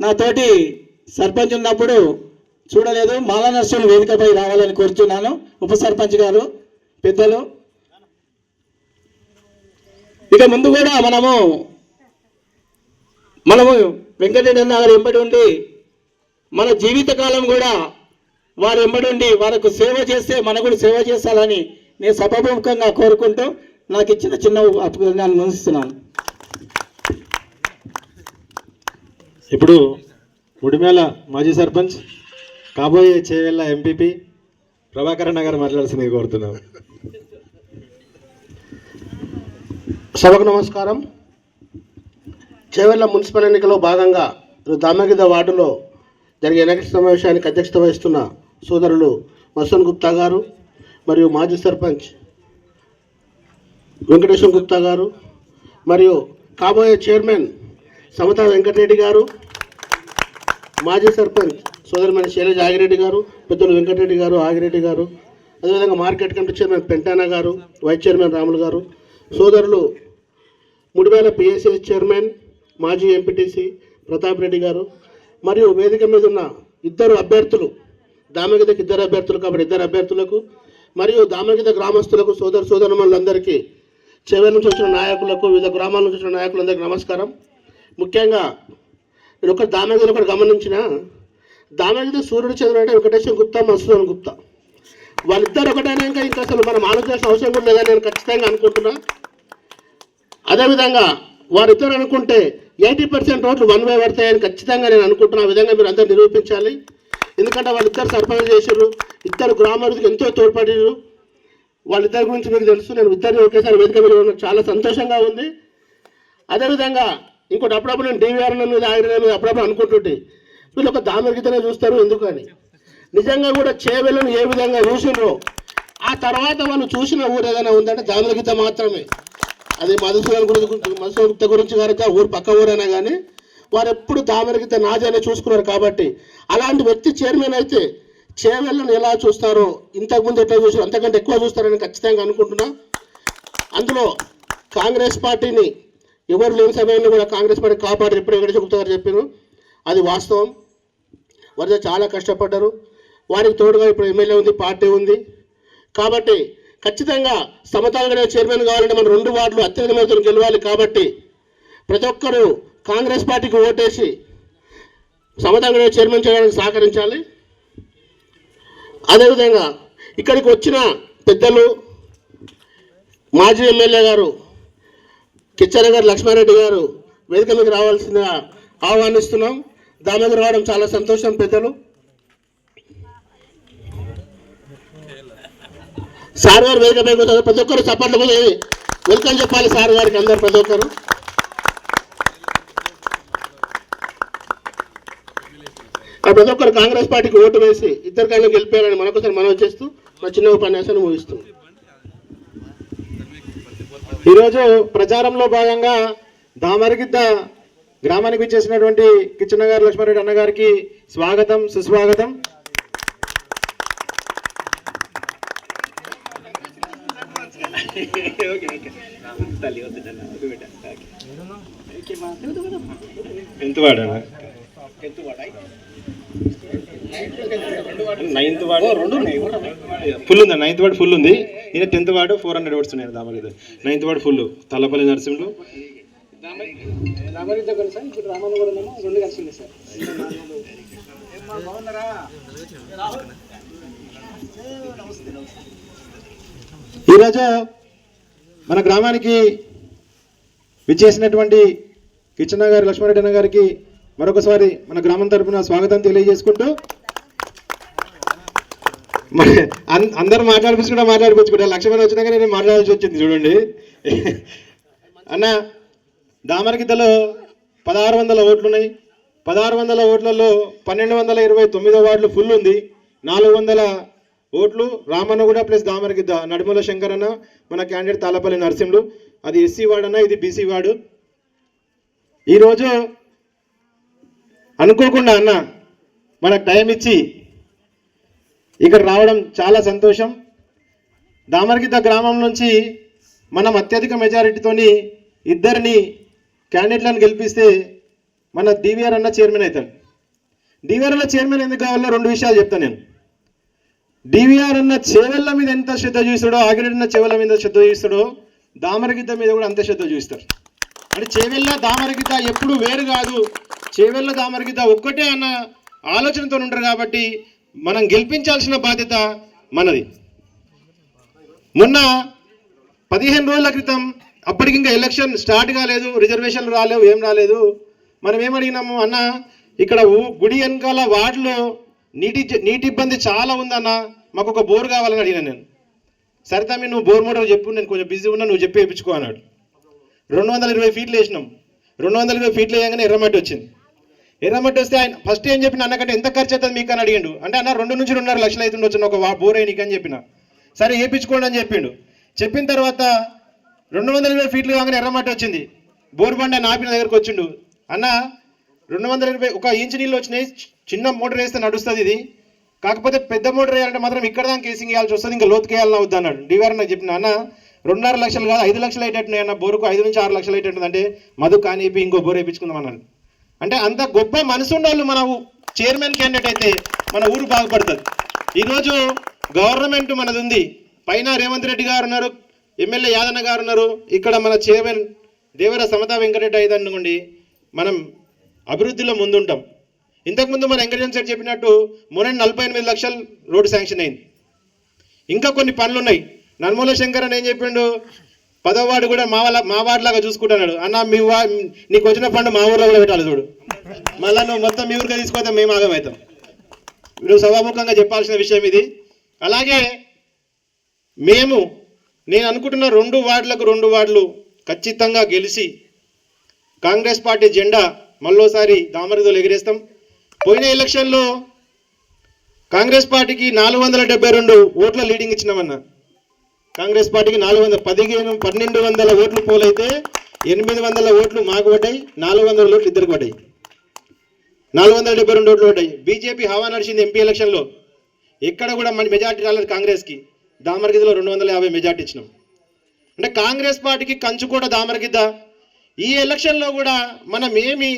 నా తోటి సర్పంచ్ ఉన్నప్పుడు చూడలేదు, మాలా నర్సులు వేదికపై రావాలని కోరుతున్నాను. ఉప సర్పంచ్ గారు, పెద్దలు. ఇక ముందు కూడా మనము వెంకటరెడ్డి అన్న గారు ఎంబడి ఉండి మన జీవితకాలం కూడా వారు ఎంబడి ఉండి వారికి సేవ చేస్తే మనకు కూడా సేవ చేస్తారని నేను సభాముఖంగా కోరుకుంటూ నాకు ఇచ్చిన చిన్న అభిప్రాయాన్ని ముగిస్తున్నాను. ఇప్పుడు ముడిమేల మాజీ సర్పంచ్, కాబోయే చేవెళ్ళ ఎంపీపీ ప్రభాకర్ అన్న గారు మాట్లాడాల్సింది కోరుతున్నాం. సభకు నమస్కారం. చేవెళ్ళ మున్సిపల్ ఎన్నికలో భాగంగా దామగిద్ద వార్డులో జరిగే ఎన్నికల సమావేశానికి అధ్యక్షత వహిస్తున్న సోదరులు వసంత్ గుప్తా గారు మరియు మాజీ సర్పంచ్ వెంకటేశ్వర గుప్తా గారు మరియు కాబోయే చైర్మన్ సమతా వెంకటరెడ్డి గారు, మాజీ సర్పంచ్ సోదరుమణి శైలజ ఆగిరెడ్డి గారు, పెద్దలు వెంకటరెడ్డి గారు, ఆగిరెడ్డి గారు, అదేవిధంగా మార్కెట్ కమిటీ చైర్మన్ పెంటానా గారు, వైస్ చైర్మన్ రాములు గారు, సోదరులు ముడిమేల పిఎస్ఎస్ చైర్మన్ మాజీ ఎంపీటీసీ ప్రతాప్ రెడ్డి గారు, మరియు వేదిక మీద ఉన్న 2 అభ్యర్థులు, దామగిద్దకు 2 అభ్యర్థులు కాబట్టి 2 అభ్యర్థులకు, మరియు దామగిద్ద గ్రామస్తులకు, సోదరులందరికీ, చేవెళ్ళ నుంచి వచ్చిన నాయకులకు, వివిధ గ్రామాల నుంచి వచ్చిన నాయకులందరికీ నమస్కారం. ముఖ్యంగా నేను ఒక దామగిద్దలో ఒకటి గమనించిన, దామగిద్ద సూర్యుడు చంద్రుడు అంటే వెంకటేశ్వర గుప్తా, మధుసూదన్ గుప్తా, వాళ్ళిద్దరు ఒకటైనాక ఇంకా అసలు మనం ఆలోచించాల్సిన అవసరం కూడా లేదని నేను ఖచ్చితంగా అనుకుంటున్నా. అదేవిధంగా వారిద్దరు అనుకుంటే 80% ఓట్లు వన్ వే పడతాయని ఖచ్చితంగా నేను అనుకుంటున్నా. ఆ విధంగా మీరు అందరూ నిరూపించాలి. ఎందుకంటే వాళ్ళిద్దరు సర్పంచ్ చేసారు, 2 గ్రామాలకు ఎంతో తోడ్పడారు. వాళ్ళిద్దరి గురించి మీకు తెలుసు. నేను ఇద్దరిని ఒకేసారి వేదిక మీద ఉన్న చాలా సంతోషంగా ఉంది. అదేవిధంగా ఇంకోటి అప్పుడప్పుడు నేను డివిఆర్ మీద ఆగిన మీద అప్పుడప్పుడు అనుకుంటుంటే వీళ్ళు ఒక దామగిద్దనే చూస్తారు ఎందుకని. నిజంగా కూడా చేవెళ్ళను ఏ విధంగా చూసినరో ఆ తర్వాత వాళ్ళు చూసిన ఊరు ఏదైనా ఉందంటే దామగిద్ద మాత్రమే. అది మధుసూదన్ గుప్త గురించి కనుక ఊరు పక్క ఊరైనా కానీ వారు ఎప్పుడు దామగిద్ద నాది అనే చూసుకున్నారు. కాబట్టి అలాంటి వ్యక్తి చైర్మన్ అయితే చేవెళ్ళను ఎలా చూస్తారో ఇంతకుముందు ఎట్లా చూసారో అంతకంటే ఎక్కువ చూస్తారని ఖచ్చితంగా అనుకుంటున్నా. అందులో కాంగ్రెస్ పార్టీని ఎవరు లేని సమయంలో కూడా కాంగ్రెస్ పార్టీ కాపాడారు. ఇప్పుడు వెంకటేశ్వర గుప్తా గారు చెప్పారు, అది వాస్తవం. వారు చాలా కష్టపడ్డారు. వారికి తోడుగా ఇప్పుడు ఎమ్మెల్యే ఉంది, పార్టీ ఉంది. కాబట్టి ఖచ్చితంగా సమతాలుగా చైర్మన్ కావాలంటే మనం 2 వార్డులు అత్యధిక మేరతో గెలవాలి. కాబట్టి ప్రతి ఒక్కరూ కాంగ్రెస్ పార్టీకి ఓటేసి సమతాలుగా చైర్మన్ చేయడానికి సహకరించాలి. అదేవిధంగా ఇక్కడికి వచ్చిన పెద్దలు మాజీ ఎమ్మెల్యే గారు కిచ్చన్న గారు, లక్ష్మారెడ్డి గారు వేదిక మీద రావాల్సిందిగా ఆహ్వానిస్తున్నాం. దాని మీద రావడం చాలా సంతోషం. పెద్దలు సార్ గారు వేదిక పైకి వస్తారు. ప్రతి ఒక్కరు చప్పట్లు కూడా వెల్కమ్ చెప్పాలి సార్ గారికి అందరు ప్రతి ఒక్కరు. ప్రతి ఒక్కరు కాంగ్రెస్ పార్టీకి ఓటు వేసి 2 కన్నా గెలిపారని మనకోసారి మనవి చేస్తూ మా చిన్న ఉపన్యాసాన్ని ముగిస్తున్నాం. ఈరోజు ప్రచారంలో భాగంగా దామరగిద్ద గ్రామానికి వచ్చేసినటువంటి కిచ్చన్న గారు లక్ష్మారెడ్డి అన్న గారికి స్వాగతం, సుస్వాగతం. ఎంత వాడా? 9th వార్డు ఫుల్ ఉంది. 9th వార్డు ఫుల్ ఉంది. ఈయన 10th వార్డు 400 ఓట్స్ ఉన్నాయి Damaragidda. 9th ward full. Tallapalli Narasimhulu ఈరోజు మన గ్రామానికి విచ్చేసినటువంటి కిచ్చన్న గారి లక్ష్మారెడ్డి అన్న గారికి మరొకసారి మన గ్రామం తరఫున స్వాగతం తెలియజేసుకుంటూ, అందరూ మాట్లాడిపించుకుంటా 1,00,000 మంది వచ్చినాక నేను మాట్లాడాల్సి వచ్చింది చూడండి. అన్న, దామరగిద్దలో 1,600 ఓట్లు ఉన్నాయి. 1,600 ఓట్లలో 1,229 వార్డులు ఫుల్ ఉంది. 400 ఓట్లు రామన్నగూడ ప్లస్ దామరగిద్ద, నడుమల శంకర్ అన్న మన క్యాండిడేట్ తాళ్ళపల్లి నరసింహులు. అది ఎస్సీ వార్డు అన్న, ఇది బీసీ వార్డు. ఈరోజు అనుకోకుండా అన్న మనకు టైం ఇచ్చి ఇక్కడ రావడం చాలా సంతోషం. దామరగిద్ద గ్రామం నుంచి మనం అత్యధిక మెజారిటీతోని 2 క్యాండిడేట్లను గెలిపిస్తే మన డివిఆర్ అన్న చైర్మన్ అవుతాడు. డివిఆర్ అన్న చైర్మన్ ఎందుకు కావాలో 2 విషయాలు చెప్తాను నేను. డివిఆర్ అన్న చేవెళ్ళ మీద ఎంత శ్రద్ధ చూస్తాడో, ఆగిరెడ్డి అన్న చేవెళ్ళ మీద శ్రద్ధ చూస్తాడో, దామరగిద్ద మీద కూడా అంతే శ్రద్ధ చూస్తారు. అంటే చేవెళ్ళ దామరగిద్ద ఎప్పుడు వేరు కాదు, చేవెళ్ళ దామరగిద్ద ఒక్కటే అన్న ఆలోచనతో ఉంటారు. కాబట్టి మనం గెలిపించాల్సిన బాధ్యత మనది. మొన్న 15 రోజుల క్రితం, అప్పటికి ఇంకా ఎలక్షన్ స్టార్ట్ కాలేదు, రిజర్వేషన్లు రాలేవు, ఏం రాలేదు. మనం ఏమడిగినాము, అన్న ఇక్కడ గుడి వెనకాల వార్డులో నీటి ఇబ్బంది చాలా ఉందన్న, మాకు ఒక బోర్ కావాలని అడిగినా నేను. సరే తమ్మి, నువ్వు బోర్ మోటార్ చెప్పు, నేను కొంచెం బిజీ ఉన్నా, నువ్వు చెప్పి వేయించుకో అన్నాడు. 220 ఫీట్లు వేసినాం. 220 ఫీట్లు వేయగానే ఎర్రమట్టి వచ్చింది. ఎర్రమట్టి వస్తే ఆయన ఫస్ట్ ఏం చెప్పిన, అన్నకంటే ఎంత ఖర్చు అవుతుంది మీకు అని అడిగిండు. అంటే అన్న 2 నుంచి 2.5 లక్షలు అవుతుండొచ్చు ఒక బోర్ వేయనీకి అని చెప్పిన. సరే వేయించుకోండి అని చెప్పిండు. చెప్పిన తర్వాత 220 ఫీట్లు కాగానే ఎర్రమట్టి వచ్చింది. బోర్ బండ నాపిన దగ్గరకు వచ్చిండు. అన్న 220 1 ఇంచు నీళ్ళు వచ్చినాయి, చిన్న మోటార్ వేస్తే నడుస్తుంది ఇది, కాకపోతే పెద్ద మోటార్ వేయాలంటే మాత్రం ఇక్కడ దాకా కేసింగ్ వేయాల్సి వస్తుంది, ఇంకా లోతుకి వేయాలని అవుద్ది అన్నాడు. డివిఆర్ నాకు చెప్పిన, అన్న 2.5 లక్షలు కాదు 5 లక్షలు అయ్యేటట్టున్నాయి అన్న, బోరుకు 5 నుంచి 6 లక్షలు అయ్యేటట్టుంది. అంటే మధు కానిపి ఇంకో బోర్ వేయించుకుందాం అన్నాడు. అంటే అంత గొప్ప మనసు ఉన్నోళ్ళు మన చైర్మన్ క్యాండిడేట్ అయితే మన ఊరు బాగుపడుతుంది. ఈరోజు గవర్నమెంట్ మనది ఉంది, పైన రేవంత్ రెడ్డి గారు ఉన్నారు, ఎమ్మెల్యే యాదన్న గారు ఉన్నారు, ఇక్కడ మన చైర్మన్ దేవర సమతా వెంకటరెడ్డి అయితే అనుకోండి, మనం అభివృద్ధిలో ముందుంటాం. ఇంతకుముందు మన వెంకటేశ్వర సార్ చెప్పినట్టు మొన్న 48 లక్షలు రోడ్డు శాంక్షన్ అయింది. ఇంకా కొన్ని పనులు ఉన్నాయి. నర్మల శంకర్ అని ఏం చెప్పిండు, 10వ వార్డు కూడా మా వార్డు లాగా చూసుకుంటున్నాడు. అన్న నీకు వచ్చిన ఫండ్ మా ఊర్లో కూడా పెట్టాలి చూడు, మళ్ళీ నువ్వు మొత్తం మీ ఊరిగా తీసుకోతే మేము ఆగమవుతాం. నువ్వు సభాముఖంగా చెప్పాల్సిన విషయం ఇది. అలాగే నేను అనుకుంటున్న 2 వార్డులకు 2 వార్డులు ఖచ్చితంగా గెలిచి కాంగ్రెస్ పార్టీ జెండా మళ్ళోసారి దామరగిద్దలో ఎగిరేస్తాం. పోయిన ఎలక్షన్లో కాంగ్రెస్ పార్టీకి 472 ఓట్ల లీడింగ్ ఇచ్చినామన్న. కాంగ్రెస్ పార్టీకి 1200 ఓట్లు పోలైతే 800 ఓట్లు మాకు పడ్డాయి, 400 ఓట్లు ఇద్దరికి పడ్డాయి, 472 ఓట్లు పడ్డాయి. బీజేపీ హవా నడిచింది ఎంపీ ఎలక్షన్లో, ఎక్కడ కూడా మన మెజార్టీ రాలేదు కాంగ్రెస్కి. దామరగిద్దలో 250 మెజార్టీ ఇచ్చినాం. అంటే కాంగ్రెస్ పార్టీకి కంచు కూడా దామరగిద్ద. ఈ ఎలక్షన్లో కూడా మనం ఏమి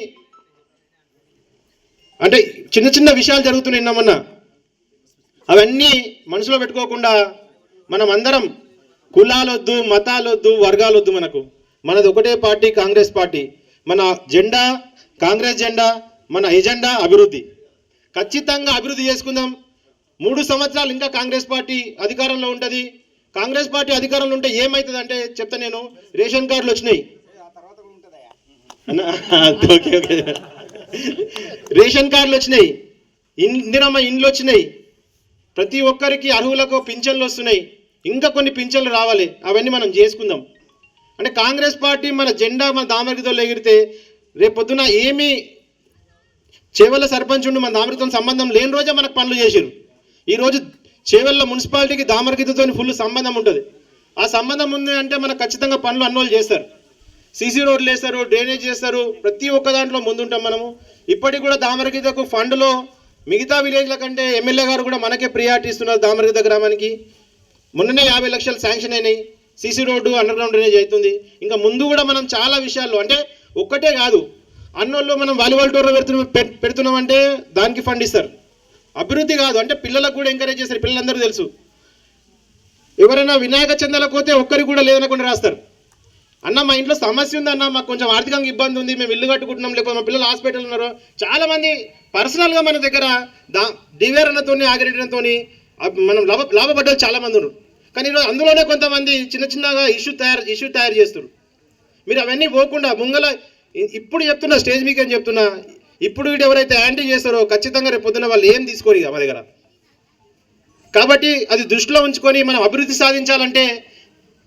అంటే చిన్న విషయాలు జరుగుతున్నాయి నిన్నమన్నా, అవన్నీ మనసులో పెట్టుకోకుండా మనం అందరం కులాలొద్దు, మతాలొద్దు, వర్గాలొద్దు, మనది ఒకటే పార్టీ, కాంగ్రెస్ పార్టీ. మన జెండా కాంగ్రెస్ జెండా, మన ఎజెండా అభివృద్ధి. ఖచ్చితంగా అభివృద్ధి చేసుకుందాం. 3 సంవత్సరాలు ఇంకా కాంగ్రెస్ పార్టీ అధికారంలో ఉంటుంది. కాంగ్రెస్ పార్టీ అధికారంలో ఉంటే ఏమవుతుంది అంటే చెప్తా నేను, రేషన్ కార్డులు వచ్చినాయి, ఓకే రేషన్ కార్డులు వచ్చినాయి, ఇందిరమ్మ ఇండ్లు వచ్చినాయి, ప్రతి ఒక్కరికి అర్హులకు పింఛన్లు వస్తున్నాయి, ఇంకా కొన్ని పింఛన్లు రావాలి. అవన్నీ మనం చేసుకుందాం. అంటే కాంగ్రెస్ పార్టీ మన జెండా మన దామరగిద్దలో ఎగిరితే రేపు పొద్దున ఏమి చేవెళ్ళ సర్పంచ్ ఉండి మన దామరగిద్దతో సంబంధం లేని రోజే మనకు పనులు చేసారు. ఈరోజు చేవెళ్ళ మున్సిపాలిటీకి దామరగిద్దతో ఫుల్ సంబంధం ఉంటుంది. ఆ సంబంధం ఉంది అంటే మనకు ఖచ్చితంగా పనులు అన్నోళ్ళు చేస్తారు. సీసీ రోడ్లు వేస్తారు, డ్రైనేజ్ చేస్తారు, ప్రతి ఒక్క దాంట్లో ముందుంటాం మనము. ఇప్పటికి కూడా దామరగిద్దకు ఫండ్లో మిగతా విలేజ్ల కంటే ఎమ్మెల్యే గారు కూడా మనకే ప్రియారిటీ ఇస్తున్నారు. దామరగిద్ద గ్రామానికి మొన్ననే 50 లక్షలు శాంక్షన్ అయినాయి. CC road, under ground drainage అవుతుంది. ఇంకా ముందు కూడా మనం చాలా విషయాల్లో అంటే ఒక్కటే కాదు, అన్నోళ్ళు మనం వాలీబాల్ టోర్నమెంట్ పెడుతున్నామంటే దానికి ఫండ్ ఇస్తారు. అభివృద్ధి కాదు అంటే పిల్లలకు కూడా ఎంకరేజ్ చేస్తారు. పిల్లలందరూ తెలుసు, ఎవరైనా వినాయక చందాలకు పోతే ఒక్కరికి కూడా లేదనకుండా రాస్తారు. అన్న మా ఇంట్లో సమస్య ఉంది అన్న, మాకు కొంచెం ఆర్థికంగా ఇబ్బంది ఉంది, మేము ఇల్లు కట్టుకుంటున్నాం, లేకపోతే మా పిల్లలు హాస్పిటల్ ఉన్నారు. చాలామంది పర్సనల్గా మన దగ్గర డివిఆర్ అన్నతో ఆగిరెడ్డితో మనం లాభపడ్డలు చాలామంది ఉన్నారు. కానీ ఈరోజు అందులోనే కొంతమంది చిన్న చిన్నగా ఇష్యూ తయారు చేస్తారు. మీరు అవన్నీ పోకుండా ముంగల ఇప్పుడు చెప్తున్నా, స్టేజ్ మీకు అని చెప్తున్నా, ఇప్పుడు వీడు ఎవరైతే యాంటీ చేస్తారో ఖచ్చితంగా రేపు పొద్దున వాళ్ళు ఏం తీసుకోరు ఇక మా దగ్గర. కాబట్టి అది దృష్టిలో ఉంచుకొని మనం అభివృద్ధి సాధించాలంటే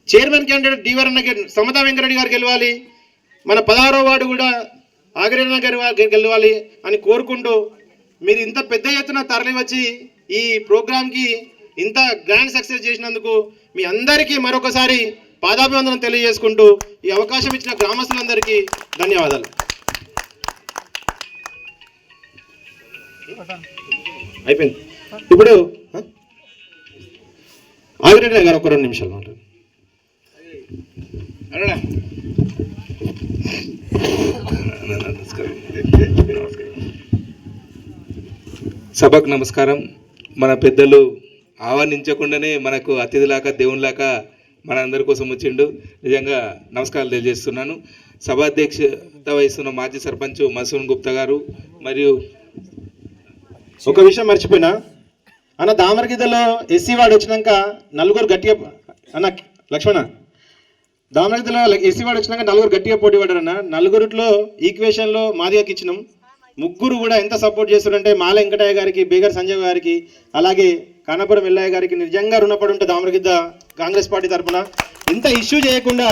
చైర్మన్ క్యాండిడేట్ డివిఆర్ అన్న సమతా వెంకరెడ్డి గారు గెలవాలి, మన 16వ వార్డు కూడా ఆగిరెడ్డి గారు గెలవాలి అని కోరుకుంటూ మీరు ఇంత పెద్ద ఎత్తున తరలి వచ్చి ఈ ప్రోగ్రామ్కి ఇంత గ్రాండ్ సక్సెస్ చేసినందుకు మీ అందరికీ మరొకసారి పాదాభివందనం తెలియజేసుకుంటూ ఈ అవకాశం ఇచ్చిన గ్రామస్తులందరికీ ధన్యవాదాలు. అయిపోయింది. ఇప్పుడు ఆగిరెడ్డి గారు ఒక 2 నిమిషాలు మాట్లాడు. సభకు నమస్కారం. మన పెద్దలు ఆహ్వానించకుండానే మనకు అతిథిలాగా దేవునిలాగా మన అందరి కోసం వచ్చిండు. నిజంగా నమస్కారాలు తెలియజేస్తున్నాను. సభాధ్యక్షత వహిస్తున్న మాజీ సర్పంచ్ మసూన్ గుప్తా గారు మరియు ఒక విషయం మర్చిపోయినా అన్న, దామరగిద్దలో ఎస్సీ వాడు వచ్చినాక నలుగురు గట్టిగా అన్న లక్ష్మణ, దామరగిద్దలో ఎస్సీ వాడు వచ్చినాక నలుగురు గట్టిగా పోటీ పడ్డారన్న. నలుగురిలో ఈక్వేషన్లో మాదిగకి ఇచ్చినాం. ముగ్గురు కూడా ఎంత సపోర్ట్ చేస్తారంటే మాల వెంకటయ్య గారికి, బేగర్ సంజయ్ గారికి, అలాగే కానాపురం ఎల్లయ్య గారికి నిజంగా రుణపడి ఉంటే దామరగిద్ద కాంగ్రెస్ పార్టీ తరఫున ఇంత ఇష్యూ చేయకుండా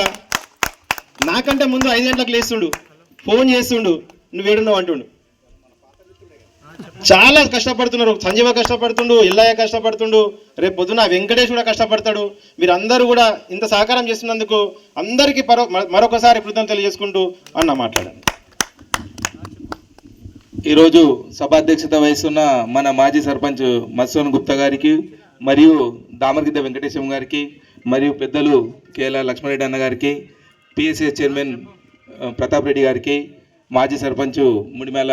నాకంటే ముందు 5 గంటలకు లేస్తుండు, ఫోన్ చేస్తుండు, నువ్వు ఏడున్నావు అంటుండు. చాలా కష్టపడుతున్నారు. సంజీవ కష్టపడుతుండు, ఎల్లయ్య కష్టపడుతుండు, రేపు పొద్దున వెంకటేష్ కూడా కష్టపడతాడు. మీరు అందరూ కూడా ఇంత సహకారం చేస్తున్నందుకు అందరికీ మరొకసారి కృతజ్ఞతలు తెలియజేసుకుంటూ అన్న మాట్లాడాను. ఈరోజు సభాధ్యక్షత వహిస్తున్న మన మాజీ సర్పంచ్ మసూన్ గుప్తా గారికి మరియు దామరగిద్ద వెంకటేశం గారికి మరియు పెద్దలు కేఎల్ లక్ష్మణరెడ్డి అన్న గారికి, పిఎస్ఎస్ చైర్మన్ ప్రతాప్ రెడ్డి గారికి, మాజీ సర్పంచ్ ముడిమేల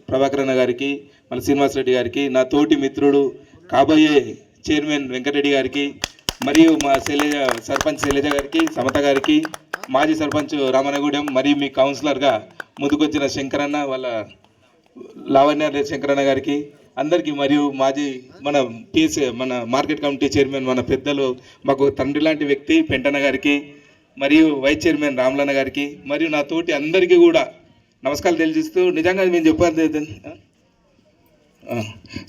ప్రభాకర్ అన్న గారికి, మన శ్రీనివాసరెడ్డి గారికి, నా తోటి మిత్రుడు కాబోయే చైర్మన్ వెంకటరెడ్డి గారికి, మరియు మా సర్పంచ్ శైలజ గారికి, సమత గారికి, మాజీ సర్పంచ్ రామనగూడెం మరియు మీ కౌన్సిలర్గా ముందుకొచ్చిన శంకరన్న, వాళ్ళ లావణ్య శంకరన్న గారికి అందరికీ, మరియు మాజీ మన మార్కెట్ కమిటీ చైర్మన్ మన పెద్దలు మాకు తండ్రి లాంటి వ్యక్తి పెంటన్న గారికి, మరియు వైస్ చైర్మన్ రామలన్న గారికి, మరియు నా తోటి అందరికీ కూడా నమస్కారాలు తెలియజేస్తూ నిజంగా మేము చెప్పాలి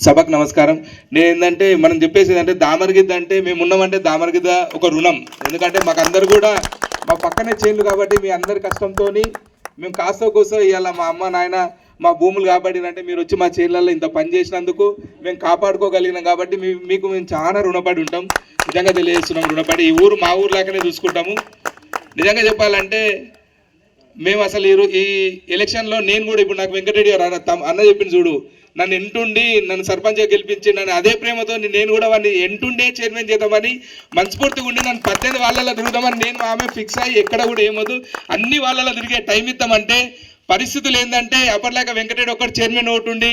సభకు నమస్కారం. నేను ఏంటంటే మనం చెప్పేసి ఏంటంటే దామరగిద్ద అంటే మేము ఉన్నామంటే దామరగిద్ద ఒక రుణం. ఎందుకంటే మాకు అందరు కూడా మా పక్కనే చేన్లు కాబట్టి మీ అందరి కష్టంతో మేము కాస్త కోసం ఇవాళ మా అమ్మ నాయన మా భూములు కాపాడినంటే మీరు వచ్చి మా చేన్లలో ఇంత పని చేసినందుకు మేము కాపాడుకోగలిగినాం కాబట్టి మీకు మేము చాలా రుణపడి ఉంటాం. నిజంగా తెలియజేస్తున్నాం రుణపడి. ఈ ఊరు మా ఊరు లాగానే చూసుకుంటాము. నిజంగా చెప్పాలంటే మేము అసలు ఈ ఎలక్షన్లో నేను కూడా ఇప్పుడు నాకు వెంకటరెడ్డి గారు అన్న చెప్పింది చూడు, నన్ను ఎంటుండి నన్ను సర్పంచ్గా గెలిపించి నన్ను అదే ప్రేమతో నేను కూడా వాడిని ఎంటుండే చైర్మన్ చేద్దామని మనస్ఫూర్తిగా ఉండి నన్ను 18 వాళ్ళలో తిరుగుదామని నేను ఆమె ఫిక్స్ అయ్యి ఎక్కడ కూడా ఏమొద్దు అన్ని వాళ్ళలో తిరిగే టైం ఇద్దామంటే పరిస్థితులు ఏంటంటే అప్పటిలాగా వెంకటరెడ్డి ఒక్కటి చైర్మన్ ఓటు ఉండి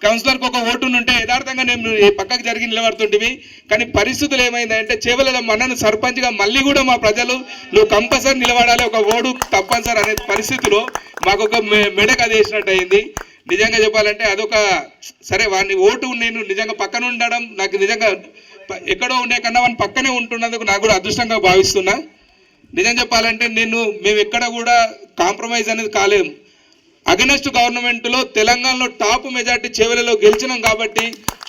కౌన్సిలర్కి ఒక ఓటు ఉంటే యథార్థంగా నేను పక్కకు జరిగి నిలబడుతుంటివి. కానీ పరిస్థితులు ఏమైందంటే చేవల మనను సర్పంచ్గా మళ్ళీ కూడా మా ప్రజలు నువ్వు కంపల్సరీ నిలబడాలి, ఒక ఓటు తప్పనిసరి అనే పరిస్థితిలో మాకు ఒక మెడకు అది వేసినట్టు అయింది. నిజంగా చెప్పాలంటే అదొక సరే వాడిని ఓటు నేను నిజంగా పక్కన ఉండడం నాకు నిజంగా ఎక్కడో ఉండే కన్నా వాడిని పక్కనే ఉంటున్నందుకు నాకు కూడా అదృష్టంగా భావిస్తున్నా. నిజం చెప్పాలంటే మేము ఎక్కడ కూడా కాంప్రమైజ్ అనేది కాలేము. అగెనెస్ట్ గవర్నమెంట్లో తెలంగాణలో టాప్ మెజార్టీ చెవెలలో గెలిచినాం కాబట్టి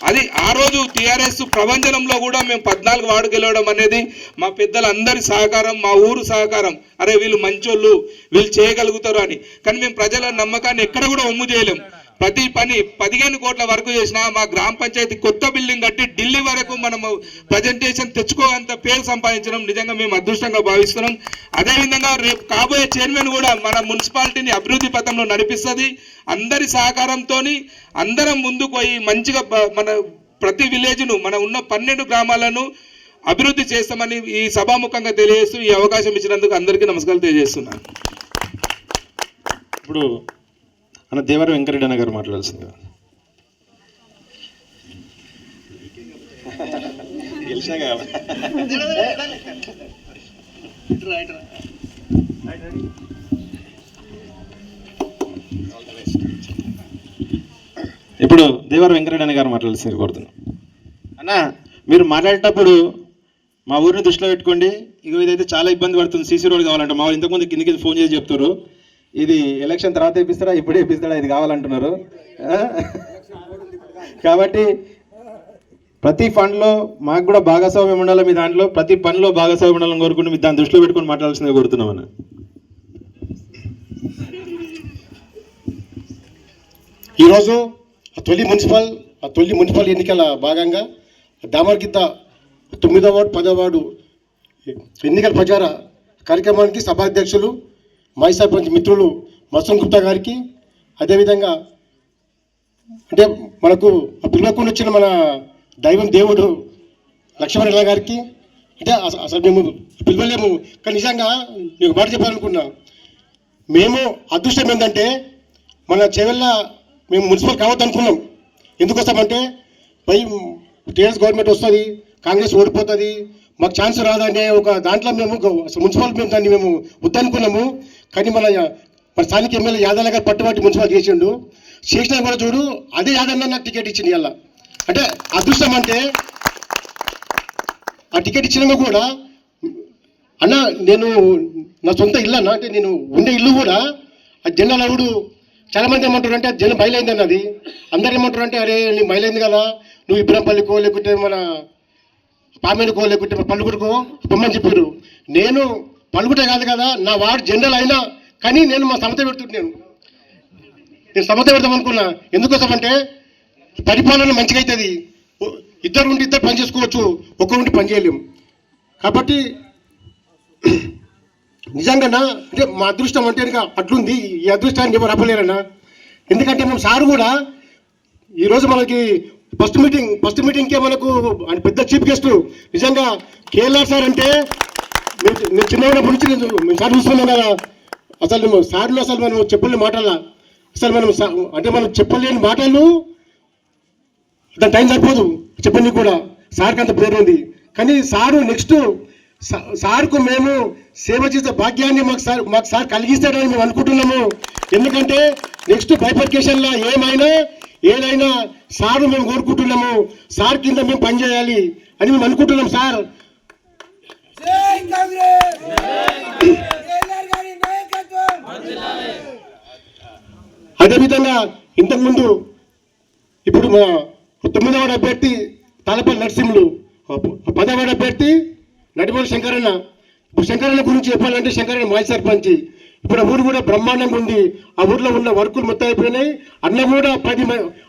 అది ఆ రోజు టీఆర్ఎస్ ప్రభంజనంలో కూడా మేము 14 వార్డు గెలవడం అనేది మా పెద్దలందరి సహకారం, మా ఊరు సహకారం. అరే వీళ్ళు మంచోళ్ళు, వీళ్ళు చేయగలుగుతారు అని. కానీ మేము ప్రజల నమ్మకాన్ని ఎక్కడ కూడా ఒమ్ము చేయలేం. ప్రతి పని 15 కోట్ల వరకు చేసినా మా గ్రామ పంచాయతీ కొత్త బిల్డింగ్ కట్టి ఢిల్లీ వరకు మనము ప్రజెంటేషన్ తెచ్చుకోనంత పేరు సంపాదించడం నిజంగా మేము అదృష్టంగా భావిస్తున్నాం. అదేవిధంగా రేపు కాబోయే చైర్మన్ కూడా మన మున్సిపాలిటీని అభివృద్ధి పథంలో నడిపిస్తుంది. అందరి సహకారంతో అందరం ముందుకు పోయి మంచిగా మన ప్రతి విలేజ్ను మన ఉన్న 12 గ్రామాలను అభివృద్ధి చేస్తామని ఈ సభాముఖంగా తెలియజేస్తూ ఈ అవకాశం ఇచ్చినందుకు అందరికీ నమస్కారాలు తెలియజేస్తున్నాను. ఇప్పుడు అన్న దేవర వెంకరెడ్డి అన్న గారు మాట్లాడాల్సింది. ఇప్పుడు దేవర వెంకరెడ్డి అన్న గారు మాట్లాడాల్సింది కోరుతున్నాం. అన్న మీరు మాట్లాడేటప్పుడు మా ఊరిని దృష్టిలో పెట్టుకోండి. ఇక ఇదైతే చాలా ఇబ్బంది పడుతుంది. సీసీ రోడ్ కావాలంటే మా వాళ్ళు ఇంతకుముందు కిందికి ఫోన్ చేసి చెప్తారు, ఇది ఎలక్షన్ తర్వాత వేపిస్తారా ఇప్పుడే వేపిస్తారా ఇది కావాలంటున్నారు. కాబట్టి ప్రతి ఫండ్లో మాకు కూడా భాగస్వామ్యం ఉండాలి. మీ దాంట్లో ప్రతి పనిలో భాగస్వామ్యం ఉండాలని కోరుకుంటూ మీరు దాన్ని దృష్టిలో పెట్టుకొని మాట్లాడాల్సిందిగా కోరుతున్నామన్న. ఈరోజు తొలి మున్సిపల్ ఎన్నికల భాగంగా దామర్గిద్ద 9వ వార్డు 10వ వార్డు ఎన్నికల ప్రచార కార్యక్రమానికి సభాధ్యక్షులు మాజీ సర్పంచ్ మిత్రులు మసూమ్ గుప్తా గారికి, అదేవిధంగా అంటే మనకు పిలువకుండా వచ్చిన మన దైవం దేవుడు లక్ష్మణ గారికి, అంటే అసలు మేము పిలవలేము కానీ నిజంగా మీకు మాట చెప్పాలనుకున్నా. మేము అదృష్టం ఏంటంటే మన చెవెళ్ళ మేము మున్సిపల్ కావద్దు అనుకున్నాం. ఎందుకు వస్తామంటే పై టీఆర్ఎస్ గవర్నమెంట్ వస్తుంది, కాంగ్రెస్ ఓడిపోతుంది, మాకు ఛాన్స్ రాదనే ఒక దాంట్లో మేము మున్సిపల్ మేము దాన్ని మేము వద్దనుకున్నాము. కానీ మన స్థానిక ఎమ్మెల్యే యాదన్న గారు పట్టుబట్టి మున్సిపల్ చేసిండు. చేసినా కూడా చూడు అదే యాదన్న నాకు టికెట్ ఇచ్చింది. ఇలా అంటే అదృష్టం అంటే ఆ టికెట్ ఇచ్చినా కూడా అన్న నేను నా సొంత ఇల్లు అన్న, అంటే నేను ఉండే ఇల్లు కూడా ఆ జెండా లవుడు చాలామంది ఏమంటారు అంటే జనం బయలైంది అన్నది. అందరు ఏమంటారు అంటే అరే నీ బయలైంది కదా నువ్వు ఇబ్రాంపల్లికో లేకుంటే మన పామేరుకో లేకుంటే పల్లుగుడికో పొమ్మని చెప్పారు. నేను పలుగుటే కాదు కదా నా వార్డు జనరల్ అయినా కానీ నేను మా సమత పెడుతున్నాను. నేను సమత పెడతాం అనుకున్నా. ఎందుకోసమంటే పరిపాలన మంచిగా అవుతుంది. ఇద్దరు ఉండి ఇద్దరు పని చేసుకోవచ్చు, ఒక్కరుండి పని చేయలేము. కాబట్టి నిజంగా అంటే మా అదృష్టం అంటే ఇంకా అట్లుంది. ఈ అదృష్టాన్ని ఎవరు అప్పలేరన్నా. ఎందుకంటే మేము సార్ కూడా ఈరోజు మనకి ఫస్ట్ మీటింగ్కే మనకు పెద్ద చీఫ్ గెస్ట్ నిజంగా కేఎల్ఆర్ సార్ అంటే నేను చిన్నప్పటి నుంచి మేము సార్ చూస్తున్నాం కదా. అసలు సార్లు అసలు మనం చెప్పలేని మాటలా అసలు మనం చెప్పలేని మాటలు దాని టైం సరిపోదు చెప్పండి కూడా. సార్కి అంత పేరు ఉంది. కానీ సారు నెక్స్ట్ సార్కు మేము సేవ చేసే భాగ్యాన్ని మాకు సార్ కలిగిస్తాడని మేము అనుకుంటున్నాము. ఎందుకంటే నెక్స్ట్ బైఫర్కేషన్లో ఏదైనా సారు మేము కోరుకుంటున్నాము. సార్ కింద మేము పనిచేయాలి అని మేము అనుకుంటున్నాం. సార్ అదేవిధంగా ఇంతకుముందు ఇప్పుడు మా 9వ వార్డు అభ్యర్థి తాళపల్లి నరసింహులు, 10వ వార్డు అభ్యర్థి నడిపల్లి శంకరన్న. ఇప్పుడు శంకరన్న గురించి చెప్పాలంటే శంకరన్న మాజీ సర్పంచ్. ఇప్పుడు ఆ ఊరు కూడా బ్రహ్మాండంగా ఉంది. ఆ ఊర్లో ఉన్న వర్కులు మొత్తం అయిపోయినాయి. అన్న కూడా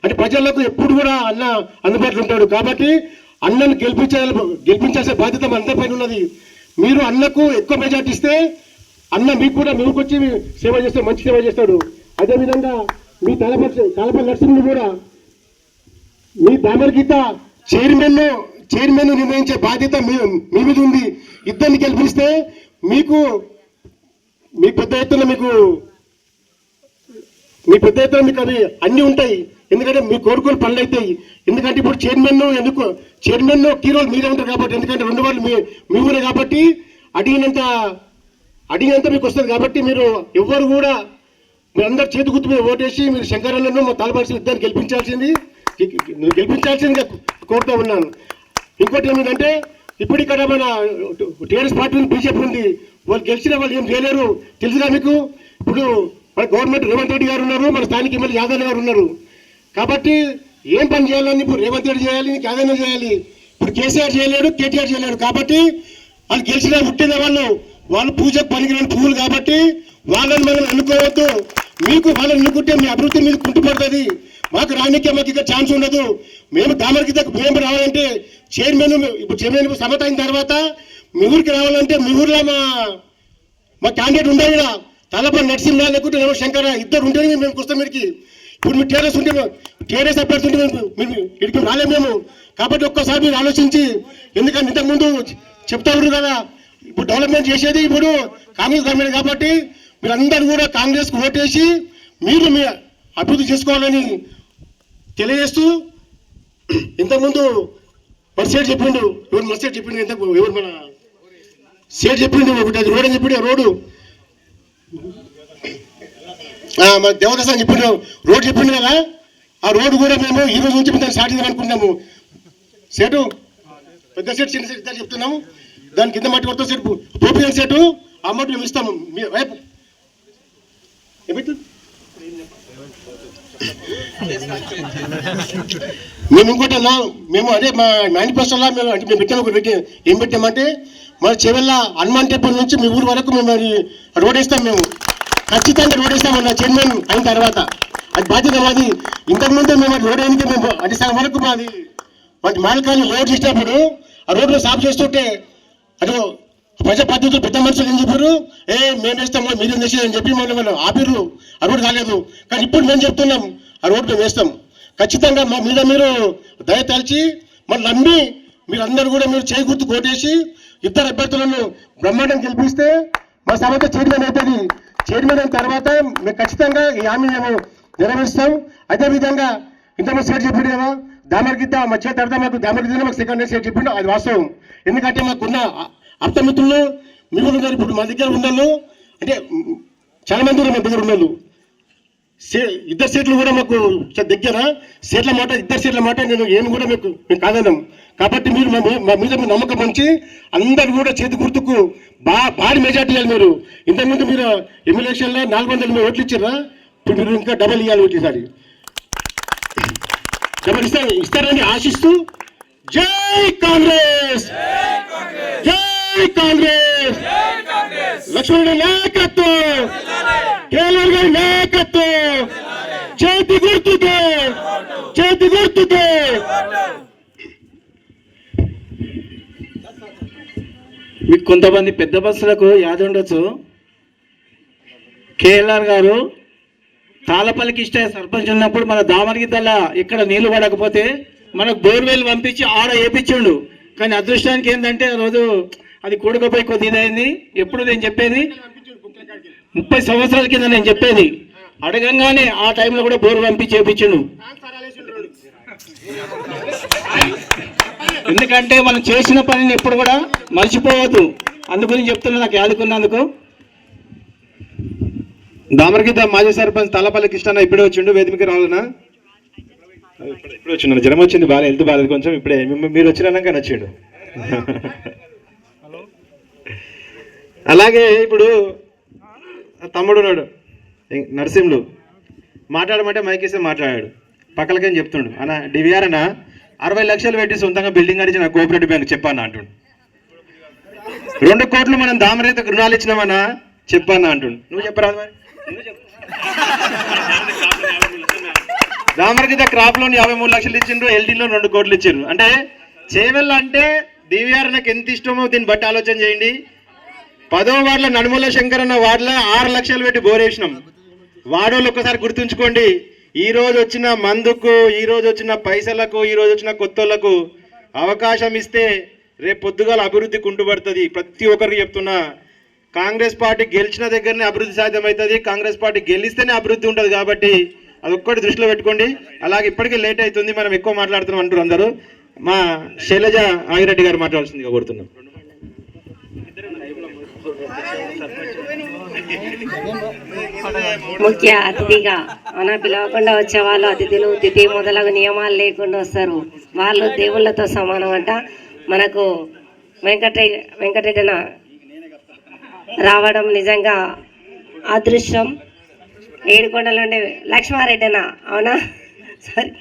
అంటే ప్రజలకు ఎప్పుడు కూడా అన్న అందుబాటులో ఉంటాడు. కాబట్టి అన్నను గెలిపించాల్సిన బాధ్యత మన అందరిపైన ఉన్నది. మీరు అన్నకు ఎక్కువ మెజార్టీ ఇస్తే అన్న మీకు కూడా మీకు వచ్చి సేవ చేస్తే మంచి సేవ చేస్తాడు. అదేవిధంగా మీ తాళపల్లి నరసింహులు కూడా మీ దామర్గిద్ద చైర్మన్ నిర్ణయించే బాధ్యత మీ మీద ఉంది. ఇద్దరిని గెలిపిస్తే మీకు పెద్ద ఎత్తున మీకు అవి అన్నీ ఉంటాయి. ఎందుకంటే మీ కోరుకోలు పనులు అవుతాయి. ఎందుకంటే ఇప్పుడు చైర్మన్ కీ రోల్ మీరే ఉంటారు కాబట్టి, ఎందుకంటే 2 వార్డులు మీ ఊరే కాబట్టి అడిగినంత మీకు వస్తుంది. కాబట్టి మీరు ఎవ్వరు కూడా మీరందరూ చేతి గుర్తు మీద ఓటేసి మీరు శంకరన్నను మా తాళపల్లి ఇద్దరిని గెలిపించాల్సిందిగా కోరుతూ ఉన్నాను. ఇంకోటి ఏమిటంటే ఇప్పుడు ఇక్కడ మన టీఆర్ఎస్ పార్టీ బీజేపీ ఉంది. వాళ్ళు గెలిచిన వాళ్ళు ఏం చేయలేరు తెలుసుగా మీకు. ఇప్పుడు మన గవర్నమెంట్ రేవంత్ రెడ్డి గారు ఉన్నారు, మన స్థానిక ఎమ్మెల్యే యాదవ్ గారు ఉన్నారు. కాబట్టి ఏం పని చేయాలని ఇప్పుడు రేవంత్ రెడ్డి చేయాలి, యాదవ్ చేయాలి. ఇప్పుడు కేసీఆర్ చేయలేడు, కేటీఆర్ చేయలేడు. కాబట్టి వాళ్ళు గెలిచిన పుట్టిన వాళ్ళు పూజకు పనికిరాని పువ్వులు కాబట్టి వాళ్ళని మనం అనుకోవద్దు. మీకు వాళ్ళని ఎన్నుకుంటే మీ అభివృద్ధి మీద కుంటుపడుతుంది. మాకు రానికే మాకు ఇక్కడ ఛాన్స్ ఉండదు. మేము దామరగిద్దకు మేము రావాలంటే చైర్మన్ ఇప్పుడు చైర్మన్ సమత అయిన తర్వాత మీ ఊరికి రావాలంటే మీ ఊర్లో మా క్యాండిడేట్ ఉండాలి. తలపడి నరసింహ లేకుంటే శంకర ఇద్దరు ఉంటేనే మేము వస్తాం మీరికి. ఇప్పుడు మీరు టీఆర్ఎస్ ఉంటే టీఆర్ఎస్ అభ్యర్థి ఉంటే మేము ఇక్కడికి రాలేము మేము. కాబట్టి ఒక్కసారి మీరు ఆలోచించి, ఎందుకంటే ఇంతకుముందు చెప్తా ఉన్నారు కదా, ఇప్పుడు డెవలప్మెంట్ చేసేది ఇప్పుడు కాంగ్రెస్ గవర్నమెంట్ కాబట్టి మీరందరూ కూడా కాంగ్రెస్కి ఓటేసి మీరు మీ అభివృద్ధి చేసుకోవాలని తెలియజేస్తూ, ఇంతకుముందు మరి సేట్ చెప్పిండు, ఎవరు మరి సేట్ చెప్పిండు, ఎవరు మన సేట్ చెప్పిండు ఒకటి అది రోడ్ అని చెప్పిండు. రోడ్డు మన దేవదాస్ అని చెప్పిండు, రోడ్డు చెప్పిండు కదా, ఆ రోడ్డు కూడా మేము ఈ రోజు నుంచి దాన్ని స్టార్ట్ చేద్దాం అనుకుంటున్నాము. సేటు పెద్ద సెట్ చిన్న సెట్ ఇద్దరు చెప్తున్నాము. దాని కింద మట్టి కొడుతూ సెట్ పోపియన్ సెటు ఆ మట్టి మేము ఇస్తాము. మేము ఇంకోటి మేము అదే మా మేనిఫెస్టోలో మేము అంటే మేము పెట్టాము ఏం పెట్టామంటే మన చెవెళ్ళ హనుమాన్ టెంపుల్ నుంచి మీ ఊరు వరకు మేము అది రోడ్ వేస్తాం. మేము ఖచ్చితంగా రోడ్ వేస్తామన్న చైర్మన్ అయిన తర్వాత. అది బాధ్యత మాది. ఇంతకుముందు మేము రోడ్ వేయడానికి మేము అంటే సగం వరకు మాది వాటి మాలకాన్ని రోడ్ చేసినప్పుడు ఆ రోడ్లో సాఫ్ చేస్తుంటే అటు ప్రజా పద్ధతులు పెద్ద మనుషులు ఏం చెప్పారు, మేము వేస్తాము మీరేం చేసేదని చెప్పి మనం ఆపిర్రు. ఆ రోడ్డు కాలేదు. కానీ ఇప్పుడు మేము చెప్తున్నాం ఆ రోడ్డు మేము వేస్తాం. ఖచ్చితంగా మా మీద మీరు దయ తలిచి మన నమ్మి మీరందరూ కూడా మీరు చేయి గుర్తు కోటేసి ఇద్దరు అభ్యర్థులను బ్రహ్మాండం గెలిపిస్తే మా సభతో చైర్మన్ అవుతుంది. చైర్మన్ అయిన తర్వాత మేము ఖచ్చితంగా ఈ హామీ మేము నెరవేరుస్తాం. అదేవిధంగా ఇంతకుముందు సేట్ చెప్పిండు కదా, దామరగిద్ద మధ్య తర్వాత మాకు దామరగిద్ద మాకు సెకండ్ సేట్ చెప్పిండు. అది వాస్తవం. ఎందుకంటే మాకున్న అర్థమిత్రులు మీరు ఉన్నారు. ఇప్పుడు మా దగ్గర ఉన్నాళ్ళు అంటే చాలా మంది ఉన్నారు. మా దగ్గర ఉన్నాళ్ళు ఇద్దరు సీట్లు కూడా మాకు దగ్గర సీట్ల మాట, ఇద్దరు సీట్ల మాట నేను ఏమి కూడా మేము కాదన్నాం. కాబట్టి మీరు మా మీద మీరు నమ్మకం ఉంచి అందరు కూడా చేతి గుర్తుకు భారీ మెజార్టీ ఇవ్వాలి. మీరు ఇంతకుముందు మీరు ఎమ్మెల్యేషన్లో 400 ఓట్లు ఇచ్చారా, ఇప్పుడు మీరు ఇంకా డబల్ ఇవ్వాలి ఓట్లు. ఈసారి డబల్ ఇస్తారని ఆశిస్తూ జై కాంగ్రెస్, జై కాంగ్రెస్, లక్ష్మణ నాయకత్వం, కేఎల్ఆర్ గారి నాయకత్వం, చేతి గుర్తుతో, చేతి గుర్తుతో. మీకు కొంతమంది పెద్ద బస్సులకు యాద ఉండొచ్చు, కేఎల్ఆర్ గారు తాళపల్లికి ఇష్ట సర్పంచ్ ఉన్నప్పుడు మన దామరగిద్దల ఇక్కడ నీళ్లు పడకపోతే మనకు బోర్వెల్ పంపించి ఆడ వేపించిండు. కానీ అదృష్టానికి ఏంటంటే ఆ రోజు అది కూడకపోయి కొద్ది ఇదైంది. ఎప్పుడు నేను చెప్పేది 30 సంవత్సరాల కింద నేను చెప్పేది, అడగంగానే ఆ టైంలో కూడా బోర్ పంపించి వేపించిండు. ఎందుకంటే మనం చేసిన పనిని ఎప్పుడు కూడా మర్చిపోవద్దు. అందుకని చెప్తున్నా, నాకు యాదుకున్నందుకు. దామరగిద్ద మాజీ సర్పంచ్ తలపల్లి కృష్ణ ఇప్పుడే వచ్చిండు. వేదికకి రావాలన్నా ఇప్పుడు వచ్చిండు. జ్వరం వచ్చింది, బాగా హెల్త్ బాగాలేదు కొంచెం. ఇప్పుడే మీరు వచ్చినాక వచ్చిండు. అలాగే ఇప్పుడు తమ్ముడు ఉన్నాడు నరసింహుడు, మాట్లాడమంటే మైకేస్తే మాట్లాడాడు. పక్కలకేం చెప్తుండు, అన్న డివిఆర్ అన్న 60 లక్షలు పెట్టి సొంతంగా బిల్డింగ్ కట్టించి నా కోఆపరేటివ్ బ్యాంక్ చెప్పాను అంటుండు. 2 కోట్లు మనం దామరగిద్దకు రుణాలు ఇచ్చినామన్నా చెప్పాను అంటుండు. నువ్వు చెప్పరాదు మరి. దామరగిద్ద క్రాప్ లోన్ 53 లక్షలు ఇచ్చిండ్రు, ఎల్డీలో 2 కోట్లు ఇచ్చారు. అంటే చేవెళ్ళ అంటే డివిఆర్ నాకు ఎంత ఇష్టమో దీన్ని బట్టి ఆలోచన చేయండి. 10వ వార్డులో నడుమల శంకర్ అన్న వార్డులో 6 లక్షలు పెట్టి బోరేసినాం. వాడోళ్ళు ఒక్కసారి గుర్తుంచుకోండి. ఈ రోజు వచ్చిన మందుకు, ఈ రోజు వచ్చిన పైసలకు, ఈ రోజు వచ్చిన కొత్తోళ్లకు అవకాశం ఇస్తే రేపు పొద్దుగాల అభివృద్ధి కుంటుపడుతుంది. ప్రతి ఒక్కరికి చెప్తున్నా, కాంగ్రెస్ పార్టీ గెలిచిన దగ్గరనే అభివృద్ధి సాధ్యమవుతుంది. కాంగ్రెస్ పార్టీ గెలిస్తేనే అభివృద్ధి ఉంటుంది. కాబట్టి అదొక్కటి దృష్టిలో పెట్టుకోండి. అలాగే ఇప్పటికే లేట్ అవుతుంది, మనం ఎక్కువ మాట్లాడుతున్నాం అంటారు అందరూ. మా శైలజ ఆగిరెడ్డి గారు మాట్లాడాల్సిందిగా కోరుతున్నాం. ముఖ్య అతిథిగా మన పిలవకుండా వచ్చే వాళ్ళు అతిథులు, తిథి మొదలగు నియమాలు వస్తారు. వాళ్ళు దేవుళ్ళతో సమానం అంట. మనకు వెంకటరెడ్డి రావడం నిజంగా అదృష్టం. ఏడుకొండల నుండి లక్ష్మారెడ్డినా, అవునా సారీ,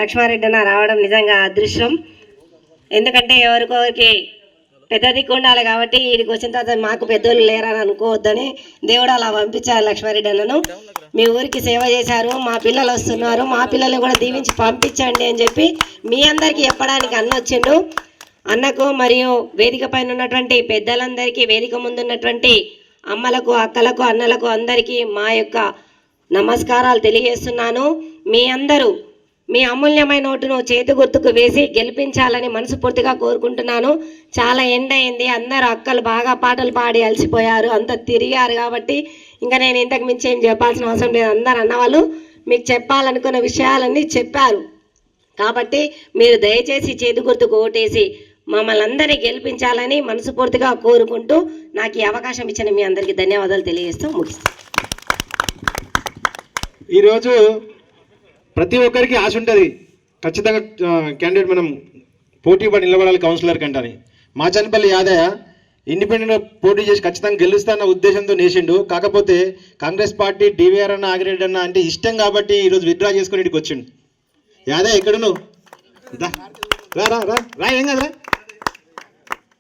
లక్ష్మారెడ్డినా రావడం నిజంగా అదృష్టం. ఎందుకంటే ఎవరికొరికి పెద్ద దిక్కు ఉండాలి కాబట్టి వీడికి వచ్చిన తర్వాత మాకు పెద్దోళ్ళు లేరని అనుకోవద్దని దేవుడు అలా పంపించారు లక్ష్మారెడ్డి అన్నను. మీ ఊరికి సేవ చేశారు, మా పిల్లలు వస్తున్నారు, మా పిల్లల్ని కూడా దీవించి పంపించండి అని చెప్పి మీ అందరికీ చెప్పడానికి అన్న వచ్చిండు. అన్నకు మరియు వేదిక పైన ఉన్నటువంటి పెద్దలందరికీ, వేదిక ముందు ఉన్నటువంటి అమ్మలకు, అక్కలకు, అన్నలకు అందరికీ మా యొక్క నమస్కారాలు తెలియజేస్తున్నాను. మీ అందరూ మీ అమూల్యమైన ఓటును చేతి గుర్తుకు వేసి గెలిపించాలని మనస్ఫూర్తిగా కోరుకుంటున్నాను. చాలా ఎండ అయింది, అందరూ అక్కలు బాగా పాటలు పాడి అలసిపోయారు, అంతా తిరిగారు కాబట్టి ఇంకా నేను ఇంతకు మించి ఏం చెప్పాల్సిన అవసరం లేదు. అందరు అన్నవాళ్ళు మీకు చెప్పాలనుకున్న విషయాలన్నీ చెప్పారు కాబట్టి మీరు దయచేసి చేతి గుర్తుకు ఓటేసి మమ్మల్ని అందరినీ గెలిపించాలని మనస్ఫూర్తిగా కోరుకుంటూ నాకు ఈ అవకాశం ఇచ్చిన మీ అందరికీ ధన్యవాదాలు తెలియజేస్తూ ముగిస్తాను. ఈరోజు ప్రతి ఒక్కరికి ఆశ ఉంటుంది, ఖచ్చితంగా క్యాండిడేట్ మనం పోటీ పడి నిలబడాలి కౌన్సిలర్ కంటని. మాచనపల్లి యాదయ్య ఇండిపెండెంట్ పోటీ చేసి ఖచ్చితంగా గెలుస్తాన్న ఉద్దేశంతో నేసిండు. కాకపోతే కాంగ్రెస్ పార్టీ డివిఆర్ అన్న, ఆగిరెడ్డి అన్న అంటే ఇష్టం కాబట్టి ఈరోజు విత్డ్రా చేసుకుని ఇక్కడికి వచ్చిండు. యాదయ్య ఎక్కడున్నావు? రా రా రా రా ఏం కదరా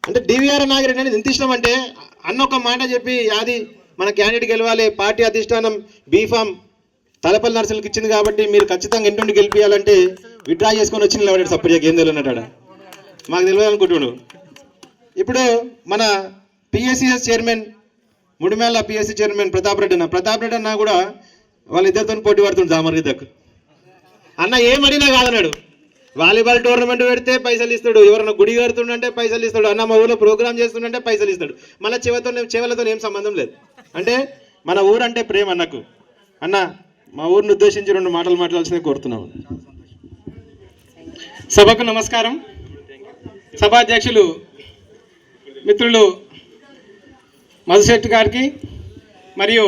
అంటే డివిఆర్ అన్న, ఆగిరెడ్డి అనేది ఎంత ఇష్టం అంటే అన్న ఒక మాట చెప్పి యాది మన క్యాండిడేట్ గెలవాలి, పార్టీ అధిష్టానం బీఫామ్ తలపల్లి నర్సులకు ఇచ్చింది కాబట్టి మీరు ఖచ్చితంగా ఇంటి గెలిపించాలంటే విత్డ్రా చేసుకొని వచ్చి నిలబడాడు. సపరేట్గా ఏం తెలియనట్టాడు, మాకు తెలియదు అనుకుంటున్నాడు. ఇప్పుడు మన PSCS chairman Mudimella PSC chairman Pratap Reddy అన్న కూడా వాళ్ళిద్దరితో పోటీ పడుతుండు దామర్గిద్దకు. అన్న ఏమడినా కాదన్నాడు, వాలీబాల్ టోర్నమెంట్ పెడితే పైసలు ఇస్తాడు, ఎవరన్నా గుడి కడుతుండంటే పైసలు ఇస్తాడు, అన్న మా ఊళ్ళో ప్రోగ్రామ్ చేస్తుండంటే పైసలు ఇస్తాడు. మళ్ళీ చెవులతో ఏం సంబంధం లేదు. అంటే మన ఊరంటే ప్రేమ అన్నకు. అన్న మా ఊరిని ఉద్దేశించి 2 మాటలు మాట్లాడాల్సిందే కోరుతున్నాము. సభకు నమస్కారం. సభాధ్యక్షులు మిత్రులు మధుశెట్టి గారికి మరియు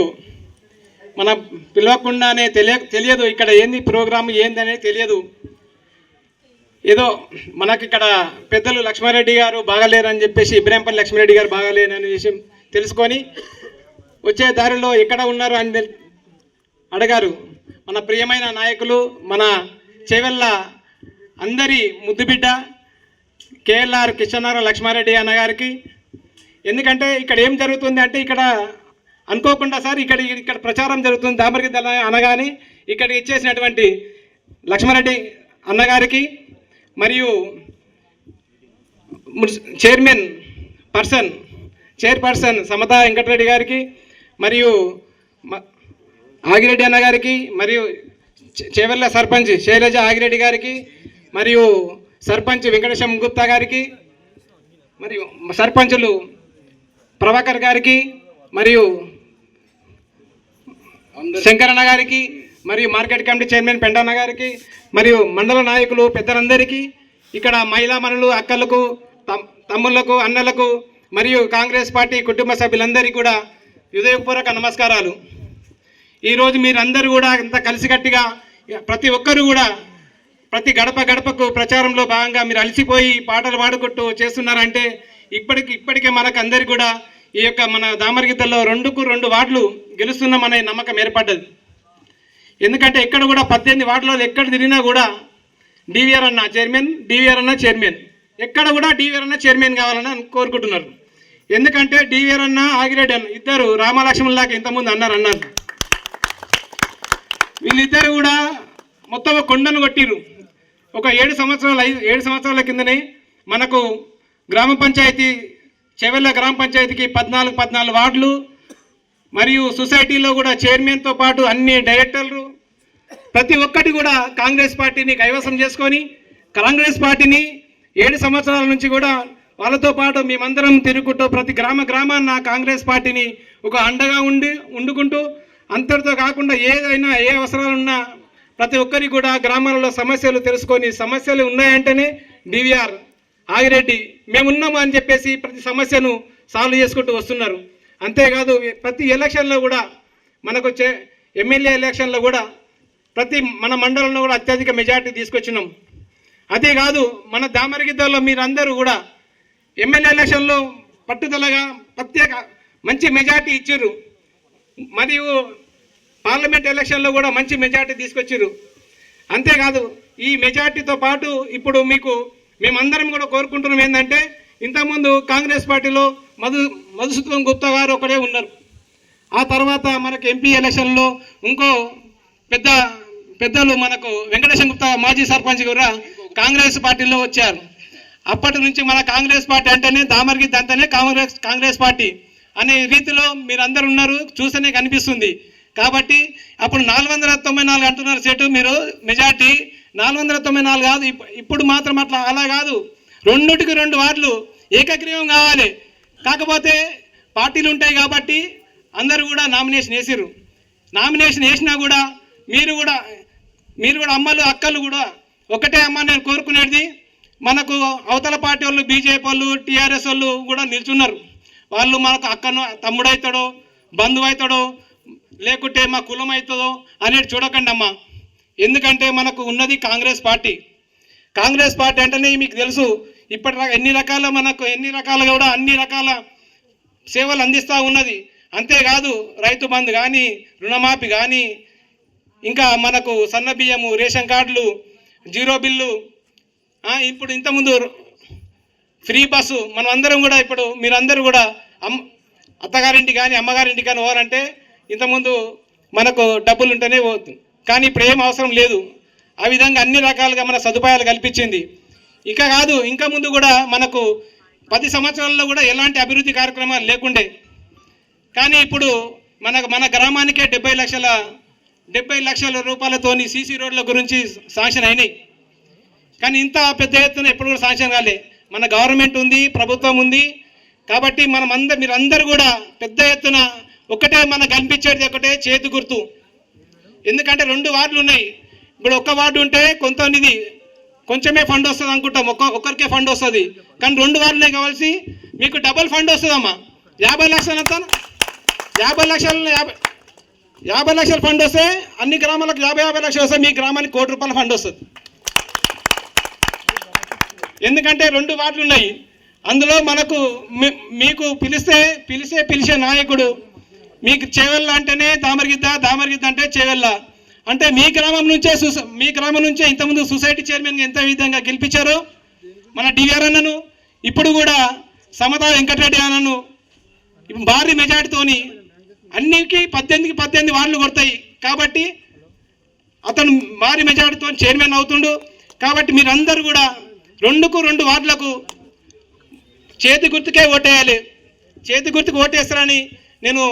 మన పిలవకుండానే తెలియదు ఇక్కడ ఏంది ప్రోగ్రామ్ ఏంది అనేది తెలియదు. ఏదో మనకి ఇక్కడ పెద్దలు లక్ష్మారెడ్డి గారు బాగాలేరని చెప్పేసి, ఇబ్రాంపల్లి లక్ష్మారెడ్డి గారు బాగాలేరనే విషయం తెలుసుకొని వచ్చే దారిలో ఎక్కడ ఉన్నారు అని అడిగారు. మన ప్రియమైన నాయకులు, మన చేవెళ్ళ అందరి ముద్దుబిడ్డ కేఎల్ఆర్ కిషన్నారావు లక్ష్మారెడ్డి అన్న గారికి. ఎందుకంటే ఇక్కడ ఏం జరుగుతుంది అంటే ఇక్కడ అనుకోకుండా సార్ ఇక్కడ ప్రచారం జరుగుతుంది దామర్గిద్ద అనగానే ఇక్కడికి ఇచ్చేసినటువంటి లక్ష్మారెడ్డి అన్నగారికి మరియు చైర్పర్సన్ సమతా వెంకటరెడ్డి గారికి మరియు ఆగిరెడ్డి అన్న గారికి మరియు చేవెళ్ళ సర్పంచ్ శైలజ ఆగిరెడ్డి గారికి మరియు సర్పంచ్ వెంకటేశం గుప్తా గారికి మరియు సర్పంచులు ప్రభాకర్ గారికి మరియు శంకరన్న గారికి మరియు మార్కెట్ కమిటీ చైర్మన్ పెండన్న గారికి మరియు మండల నాయకులు పెద్దలందరికీ, ఇక్కడ మహిళా మనులు, అక్కలకు, తమ్ముళ్లకు, అన్నలకు మరియు కాంగ్రెస్ పార్టీ కుటుంబ సభ్యులందరికీ కూడా హృదయపూర్వక నమస్కారాలు. ఈరోజు మీరందరూ కూడా ఇంత కలిసికట్టుగా ప్రతి ఒక్కరు కూడా ప్రతి గడపకు ప్రచారంలో భాగంగా మీరు అలసిపోయి పాటలు పాడుకుంటూ చేస్తున్నారంటే ఇప్పటికే మనకు అందరికీ కూడా ఈ యొక్క మన దామర్గిద్దల్లో 2కు 2 వార్డులు గెలుస్తున్నామనే నమ్మకం ఏర్పడ్డది. ఎందుకంటే ఎక్కడ కూడా 18 వార్డులలో ఎక్కడ తిరిగినా కూడా డివిఆర్ అన్న చైర్మన్ ఎక్కడ కూడా డివిఆర్ అన్న చైర్మన్ కావాలని కోరుకుంటున్నారు. ఎందుకంటే డివిఆర్ అన్న, ఆగిరెడ్డి అన్న ఇద్దరు రామలక్ష్మణులాగా ఇంతకుముందు అన్నారు. వీళ్ళిద్దరు కూడా మొత్తం కొండను కొట్టిరు. ఒక 7 సంవత్సరాల కిందనే మనకు గ్రామ పంచాయతీ చెవెళ్ళ గ్రామ పంచాయతీకి 14 వార్డులు మరియు సొసైటీలో కూడా చైర్మన్తో పాటు అన్ని డైరెక్టర్లు ప్రతి ఒక్కటి కూడా కాంగ్రెస్ పార్టీని కైవసం చేసుకొని కాంగ్రెస్ పార్టీని 7 సంవత్సరాల నుంచి కూడా వాళ్ళతో పాటు మేమందరం తిరుగుకుంటూ ప్రతి గ్రామాన్న కాంగ్రెస్ పార్టీని ఒక అండగా ఉండుకుంటూ అంతటితో కాకుండా ఏదైనా ఏ అవసరాలున్నా ప్రతి ఒక్కరికి కూడా గ్రామాలలో సమస్యలు తెలుసుకొని సమస్యలు ఉన్నాయంటేనే డివిఆర్ ఆగిరెడ్డి మేమున్నాము అని చెప్పేసి ప్రతి సమస్యను సాల్వ్ చేసుకుంటూ వస్తున్నారు. అంతేకాదు ప్రతి ఎలక్షన్లో కూడా మనకు ఎమ్మెల్యే ఎలక్షన్లో కూడా మన మండలంలో కూడా అత్యధిక మెజార్టీ తీసుకొచ్చినాం. అదే కాదు మన దామరగిద్దలో మీరందరూ కూడా ఎమ్మెల్యే ఎలక్షన్లో పట్టుదలగా ప్రత్యేక మంచి మెజార్టీ ఇచ్చారు. మరియు పార్లమెంట్ ఎలక్షన్లో కూడా మంచి మెజార్టీ తీసుకొచ్చారు. అంతేకాదు ఈ మెజార్టీతో పాటు ఇప్పుడు మేమందరం కూడా కోరుకుంటున్నాం ఏంటంటే ఇంతకుముందు కాంగ్రెస్ పార్టీలో మధుసూదన్ గుప్తా గారు ఒకడే ఉన్నారు. ఆ తర్వాత మనకు ఎంపీ ఎలక్షన్లో ఇంకో పెద్దలు మనకు వెంకటేశ్వర గుప్తా మాజీ సర్పంచ్ కూడా కాంగ్రెస్ పార్టీలో వచ్చారు. అప్పటి నుంచి మన కాంగ్రెస్ పార్టీ అంటేనే దామర్గిద్ద అంటేనే కాంగ్రెస్ పార్టీ అనే రీతిలో మీరందరూ ఉన్నారు, చూస్తేనే కనిపిస్తుంది. కాబట్టి అప్పుడు 494 అంటున్నారు సీటు, మీరు మెజార్టీ 494 కాదు, ఇప్పుడు మాత్రం అలా కాదు, 2 వార్డులు ఏకగ్రీవం కావాలి. కాకపోతే పార్టీలు ఉంటాయి కాబట్టి అందరూ కూడా నామినేషన్ వేసిర్రు. నామినేషన్ వేసినా కూడా మీరు కూడా అమ్మలు అక్కలు కూడా ఒకటే అమ్మ నేను కోరుకునేది, మనకు అవతల పార్టీ వాళ్ళు బీజేపీ వాళ్ళు టీఆర్ఎస్ వాళ్ళు కూడా నిల్చున్నారు. వాళ్ళు మనకు అక్కను తమ్ముడవుతాడో బంధువు అవుతాడో లేకుంటే మా కులం అవుతుందో అనేది చూడకండి అమ్మ. ఎందుకంటే మనకు ఉన్నది కాంగ్రెస్ పార్టీ. కాంగ్రెస్ పార్టీ అంటేనే మీకు తెలుసు ఇప్పటి ఎన్ని రకాలుగా కూడా అన్ని రకాల సేవలు అందిస్తూ ఉన్నది. అంతేకాదు రైతు బంధు కానీ, రుణమాఫీ కానీ, ఇంకా మనకు సన్న బియ్యము, రేషన్ కార్డులు, జీరో బిల్లు, ఇప్పుడు ఇంతకుముందు ఫ్రీ బస్సు. మనం అందరం కూడా ఇప్పుడు మీరందరూ కూడా అత్తగారింటి కానీ అమ్మగారింటి కానీ పోవాలంటే ఇంతకుముందు మనకు డబ్బులు ఉంటేనే పోతుంది, కానీ ఇప్పుడు ఏం అవసరం లేదు. ఆ విధంగా అన్ని రకాలుగా మన సదుపాయాలు కల్పించింది. ఇంకా కాదు, ఇంకా ముందు కూడా మనకు 10 సంవత్సరాల్లో కూడా ఎలాంటి అభివృద్ధి కార్యక్రమాలు లేకుండే, కానీ ఇప్పుడు మన గ్రామానికే 70 లక్షల రూపాయలతోని సీసీ రోడ్ల గురించి శాంక్షన్ అయినాయి. కానీ ఇంత పెద్ద ఎత్తున ఎప్పుడు కూడా శాంక్షన్ కాలే. మన గవర్నమెంట్ ఉంది, ప్రభుత్వం ఉంది, కాబట్టి మీరందరూ కూడా పెద్ద ఎత్తున ఒకటే మనకు కనిపించేది ఒకటే చేతి గుర్తు. ఎందుకంటే 2 వార్డులు ఉన్నాయి. ఇప్పుడు ఒక్క వార్డు ఉంటే కొంచెమే ఫండ్ వస్తుంది అనుకుంటాం, ఒక్కరికే ఫండ్ వస్తుంది, కానీ 2 వార్డులే కావాల్సి మీకు డబుల్ ఫండ్ వస్తుందమ్మా. 50 లక్షలు అంతా 50 లక్షల ఫండ్ వస్తే అన్ని గ్రామాలకు 50 లక్షలు వస్తే మీ గ్రామానికి ₹1 కోటి ఫండ్ వస్తుంది. ఎందుకంటే 2 వార్డులు ఉన్నాయి. అందులో మనకు మీకు పిలిచే నాయకుడు మీకు చేవెళ్ళ అంటేనే దామర్గిద్ద అంటే చేవెళ్ళ అంటే మీ గ్రామం నుంచే ఇంతకుముందు సొసైటీ చైర్మన్గా ఎంత విధంగా గెలిపించారో మన డివిఆర్ అన్నను, ఇప్పుడు కూడా సమతా వెంకటరెడ్డి అన్నను భారీ మెజార్టీతోని అన్నికి 18 వార్డులు కొడతాయి. కాబట్టి అతను భారీ మెజార్టీతో చైర్మన్ అవుతుండు. కాబట్టి మీరందరూ కూడా 2 వార్డులకు చేతి గుర్తుకే ఓటేయాలి. చేతి గుర్తుకు ఓటేస్తారని నేను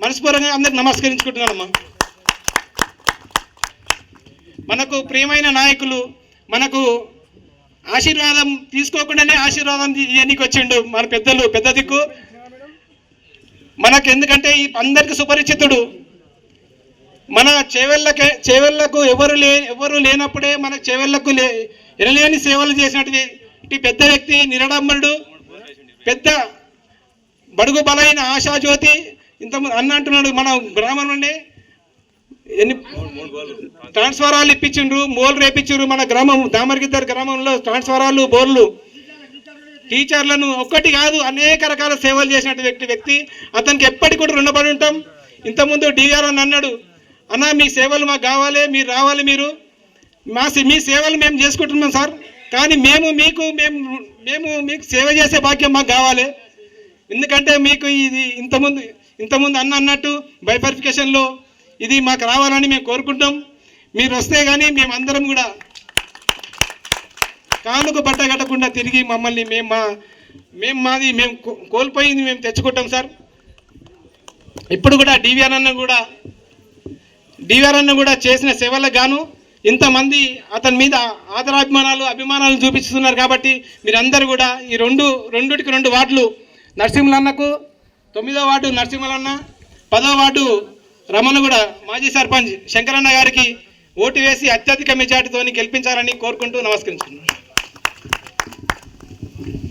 మనస్ఫూర్తిగా అందరికి నమస్కరించుకుంటున్నానమ్మా. మనకు ప్రియమైన నాయకులు మనకు ఆశీర్వాదం తీసుకోకుండానే ఆశీర్వాదం ఇవన్నీకి వచ్చిండు మన పెద్ద దిక్కు మనకు. ఎందుకంటే అందరికి సుపరిచితుడు. మన చేవెళ్ళకు ఎవరు లేనప్పుడే మన చేవెళ్ళకు ఎనలేని సేవలు చేసినటువంటి పెద్ద వ్యక్తి, నిరడంబరుడు, పెద్ద బడుగు బలైన ఆశాజ్యోతి. ఇంతకుముందు అన్న అంటున్నాడు, మన గ్రామం నుండి ఎన్ని ట్రాన్స్ఫారాలు ఇప్పించిండ్రు, మోలు రేపించిండ్రు. మన గ్రామం దామర్గిద్ద గ్రామంలో ట్రాన్స్ఫారాలు, బోర్లు, టీచర్లను ఒక్కటి కాదు అనేక రకాల సేవలు చేసినటువంటి వ్యక్తి. అతనికి ఎప్పటికి కూడా రుణపడి ఉంటాం. ఇంతకుముందు డిఆర్ అని అన్నాడు, అన్న మీ సేవలు మాకు కావాలి, మీరు రావాలి, మీ సేవలు మేము చేసుకుంటున్నాం సార్, కానీ మేము మీకు సేవ చేసే భాగ్యం మాకు కావాలి. ఎందుకంటే మీకు ఇది ఇంతకుముందు అన్నట్టు బైఫర్ఫికేషన్లో ఇది మాకు రావాలని మేము కోరుకుంటాం. మీరు వస్తే కానీ మేమందరం కూడా కానుక బట్ట కట్టకుండా తిరిగి మమ్మల్ని మేము కోల్పోయింది మేము తెచ్చుకుంటాం సార్. ఇప్పుడు కూడా డివిఆర్ అన్న కూడా చేసిన సేవలకు గాను ఇంతమంది అతని మీద అభిమానాలు చూపిస్తున్నారు. కాబట్టి మీరందరూ కూడా ఈ 2 వార్డులు నరసింహలన్నకు 9వ వార్డు నరసింహలన్న, 10వ వార్డు రమణగూడ మాజీ సర్పంచ్ శంకరన్న గారికి ఓటు వేసి అత్యధిక మెజార్టీతో గెలిపించాలని కోరుకుంటూ నమస్కరించుకున్నాను.